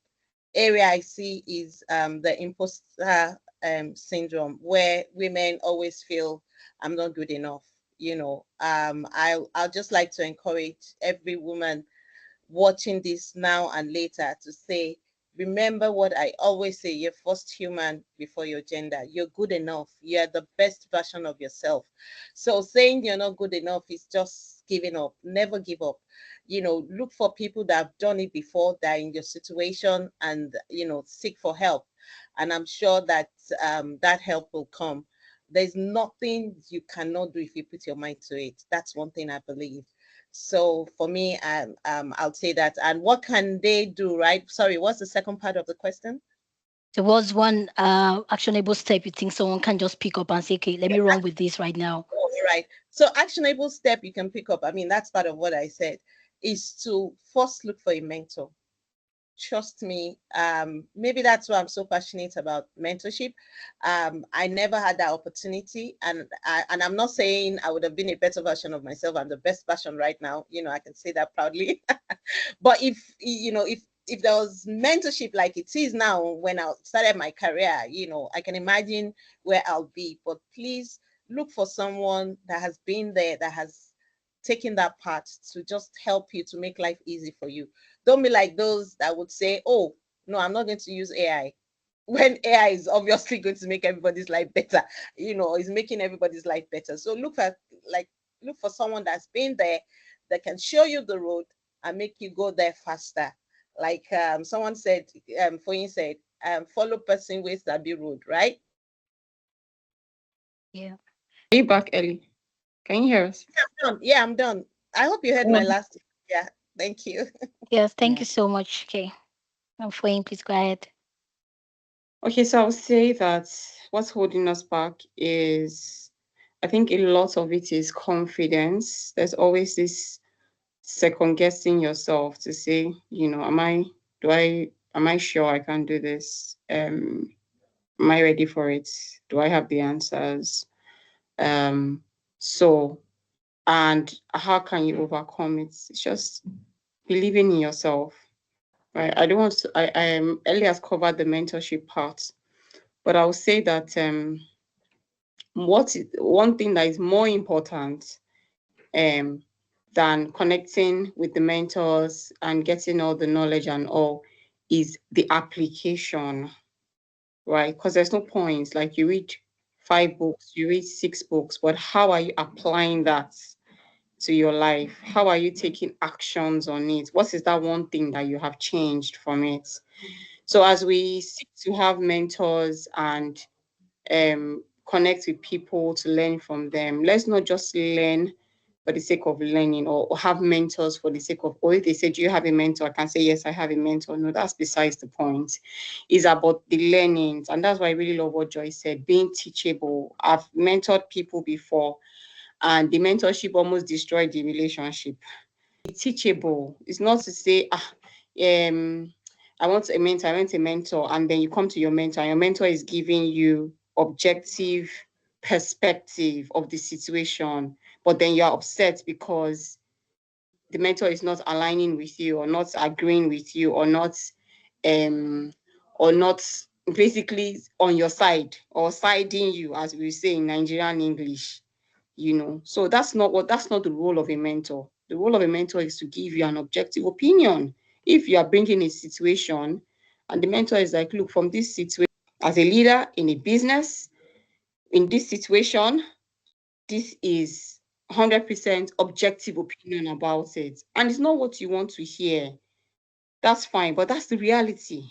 E: area I see is the imposter syndrome, where women always feel I'm not good enough. I'll just like to encourage every woman watching this now and later to say, remember what I always say, you're first human before your gender. You're good enough. You're the best version of yourself. So saying you're not good enough is just giving up. Never give up. Look for people that have done it before, that are in your situation, and, seek for help. And I'm sure that that help will come. There's nothing you cannot do if you put your mind to it. That's one thing I believe. So for me, I'll say that. And what can they do, right? Sorry, what's the second part of the question?
B: There was one actionable step you think someone can just pick up and say, okay, let me run with this right now.
E: Oh, right. So actionable step you can pick up, I mean, that's part of what I said, is to first look for a mentor. Trust me, maybe that's why I'm so passionate about mentorship. I never had that opportunity, and I'm not saying I would have been a better version of myself. I'm the best version right now. I can say that proudly. But if there was mentorship like it is now, when I started my career, I can imagine where I'll be. But please look for someone that has been there, that has taken that part to just help you, to make life easy for you. Don't be like those that would say, oh, no, I'm not going to use AI, when AI is obviously going to make everybody's life better, is making everybody's life better. So look for someone that's been there, that can show you the road and make you go there faster. Like someone said, Foyin said, follow person ways that be road, right?
B: Yeah.
D: Are you back, Ellie? Can you hear us?
E: Yeah, I'm done. I hope you heard my last. Yeah, thank you.
B: Yes, thank
D: Yeah.
B: you so much. Okay. Fwayne, please go ahead.
D: Okay, so I would say that what's holding us back is, I think a lot of it is confidence. There's always this second guessing yourself to say, am I sure I can do this? Am I ready for it? Do I have the answers? Um, so, and how can you overcome it? It's just believing in yourself, right? I don't want to, Ellie has covered the mentorship part, but I'll say that one thing that is more important um, than connecting with the mentors and getting all the knowledge and all is the application, right? Because there's no point, like you read 5 books, you read 6 books, but how are you applying that to your life? How are you taking actions on it? What is that one thing that you have changed from it? So as we seek to have mentors and connect with people to learn from them, let's not just learn for the sake of learning, or have mentors for the sake of, or if they say, do you have a mentor? I can say, yes, I have a mentor. No, that's besides the point. It's about the learnings. And that's why I really love what Joy said, being teachable. I've mentored people before, and the mentorship almost destroyed the relationship. Teachable. It's not to say, I want a mentor, and then you come to your mentor, and your mentor is giving you objective perspective of the situation, but then you're upset because the mentor is not aligning with you, or not agreeing with you, um or not basically on your side, or siding you, as we say in Nigerian English. So that's not the role of a mentor. The role of a mentor is to give you an objective opinion. If you are bringing a situation and the mentor is like, look, from this situation, as a leader in a business, in this situation, this is 100% objective opinion about it, and it's not what you want to hear, that's fine, but that's the reality.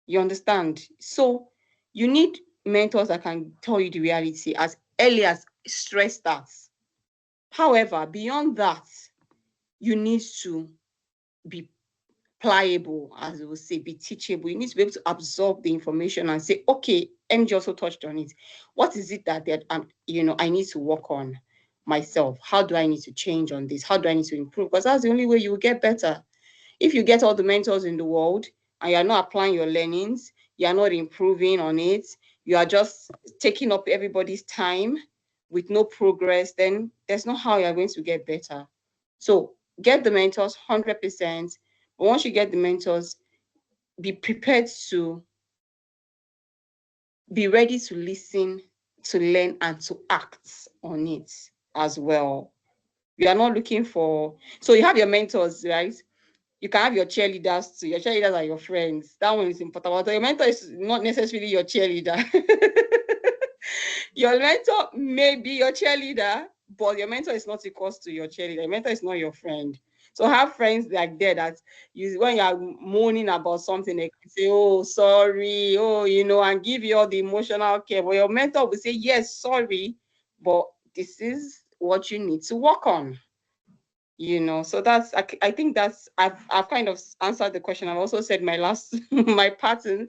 D: You understand? So you need mentors that can tell you the reality, as early as stress that. However, beyond that, you need to be pliable, as we will say, be teachable. You need to be able to absorb the information and say, okay, MJ also touched on it. What is it that I need to work on myself? How do I need to change on this? How do I need to improve? Because that's the only way you will get better. If you get all the mentors in the world and you're not applying your learnings, you are not improving on it, you are just taking up everybody's time with no progress, then there's no how you're going to get better. So get the mentors 100%. But once you get the mentors, be prepared to be ready to listen, to learn, and to act on it as well. You are not looking for, so you have your mentors, right? You can have your cheerleaders too. Your cheerleaders are your friends. That one is important. But your mentor is not necessarily your cheerleader. Your mentor may be your cheerleader, but your mentor is not equals to your cheerleader. Your mentor is not your friend. So have friends like that you, when you are moaning about something, they can say, "Oh, sorry, oh, and give you all the emotional care." But your mentor will say, "Yes, sorry, but this is what you need to work on." So that's, I think that's, I've kind of answered the question. I've also said my last my parting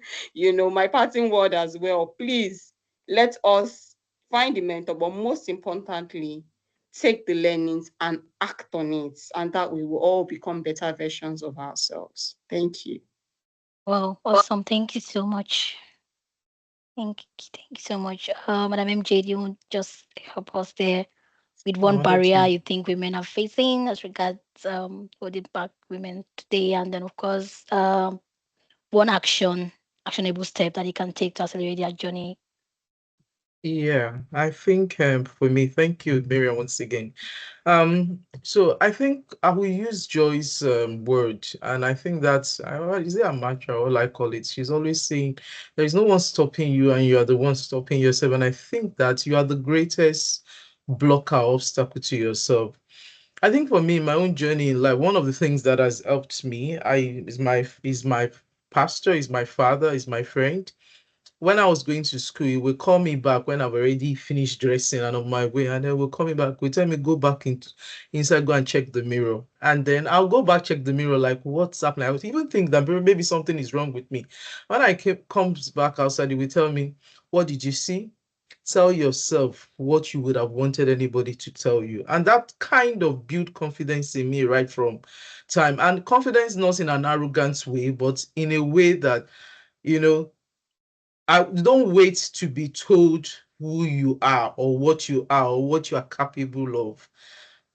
D: word as well. Please let us find the mentor, but most importantly, take the learnings and act on it, and that we will all become better versions of ourselves. Thank you.
B: Well, awesome. Thank you so much. Thank you so much. Madam MJ, do you just help us there with
C: I
B: one
C: wanted
B: barrier
C: to
B: you think women are facing as regards what impact women today, and then of course one actionable step that you can take to accelerate their journey.
C: Yeah, I think for me, thank you, Miriam, once again. So I think I will use Joy's word, and I think that's is it a mantra or I call it? She's always saying there is no one stopping you, and you are the one stopping yourself. And I think that you are the greatest blocker obstacle to yourself. I think for me, my own journey in life, one of the things that has helped me, is my pastor, is my father, is my friend. When I was going to school, he would call me back when I've already finished dressing and on my way, and then will call me back. Will tell me go back into inside, go and check the mirror, and then I'll go back check the mirror, like what's happening. I would even think that maybe something is wrong with me. When comes back outside, he will tell me, "What did you see? Tell yourself what you would have wanted anybody to tell you," and that kind of built confidence in me right from time, and confidence not in an arrogant way, but in a way that you know I don't wait to be told who you are or what you are or what you are capable of.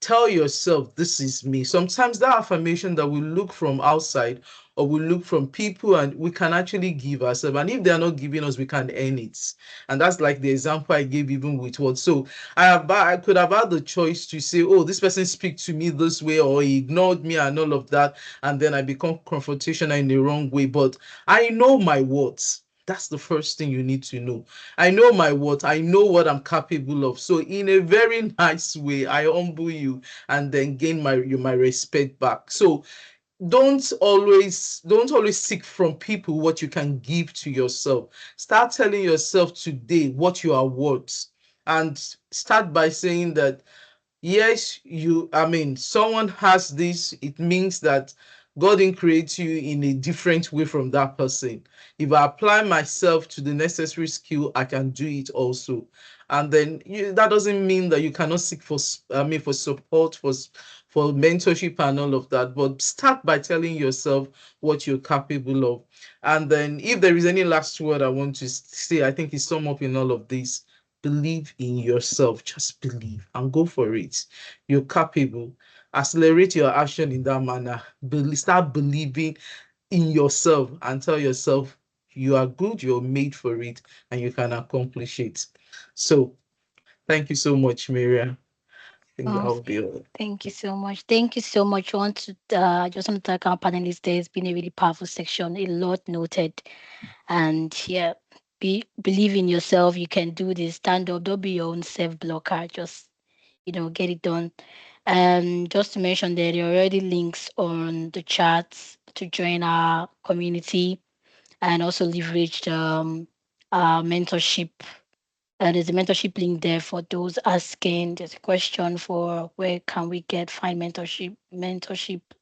C: Tell yourself, this is me. Sometimes that affirmation that we look from outside or we look from people, and we can actually give ourselves. And if they are not giving us, we can earn it. And that's like the example I gave even with what. So I could have had the choice to say, oh, this person speak to me this way, or he ignored me and all of that. And then I become confrontational in the wrong way. But I know my words. That's the first thing you need to know. I know my worth. I know what I'm capable of. So in a very nice way, I humble you and then gain my respect back. So don't always seek from people what you can give to yourself. Start telling yourself today what you are worth, and start by saying that yes, someone has this. It means that God didn't create you in a different way from that person. If I apply myself to the necessary skill, I can do it also. And then that doesn't mean that you cannot seek for support, for mentorship and all of that. But start by telling yourself what you're capable of. And then if there is any last word I want to say, I think it's sum up in all of this. Believe in yourself. Just believe and go for it. You're capable. Accelerate your action in that manner. Start believing in yourself and tell yourself you are good, you're made for it, and you can accomplish it. So, thank you so much, Miriam. I think
B: Oh,
C: that'll be all.
B: thank you so much. Thank you so much. I just want to thank our panelists. There's been a really powerful section, a lot noted. And yeah, believe in yourself. You can do this. Stand up. Don't be your own self blocker. Just get it done. And just to mention that there are already links on the charts to join our community and also leverage our mentorship. There's a mentorship link there for those asking. There's a question for where can we find mentorship?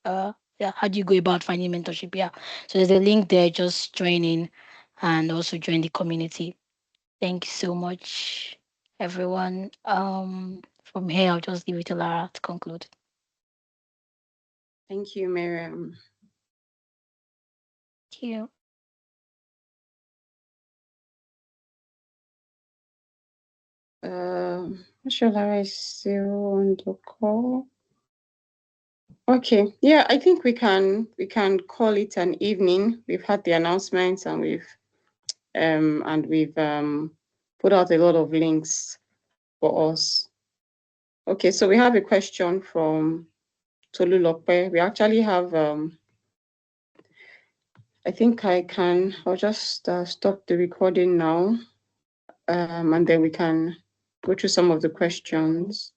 B: Yeah, how do you go about finding mentorship? Yeah, so there's a link there. Just join in and also join the community. Thank you so much, everyone. From here, I'll just give it to Lara to conclude.
D: Thank you, Miriam.
B: Thank you.
D: Shola is still on the call. Okay, yeah, I think we can call it an evening. We've had the announcements and we've put out a lot of links for us. Okay, so we have a question from Tolulope. We actually have I think I'll just stop the recording now, and then we can go through some of the questions.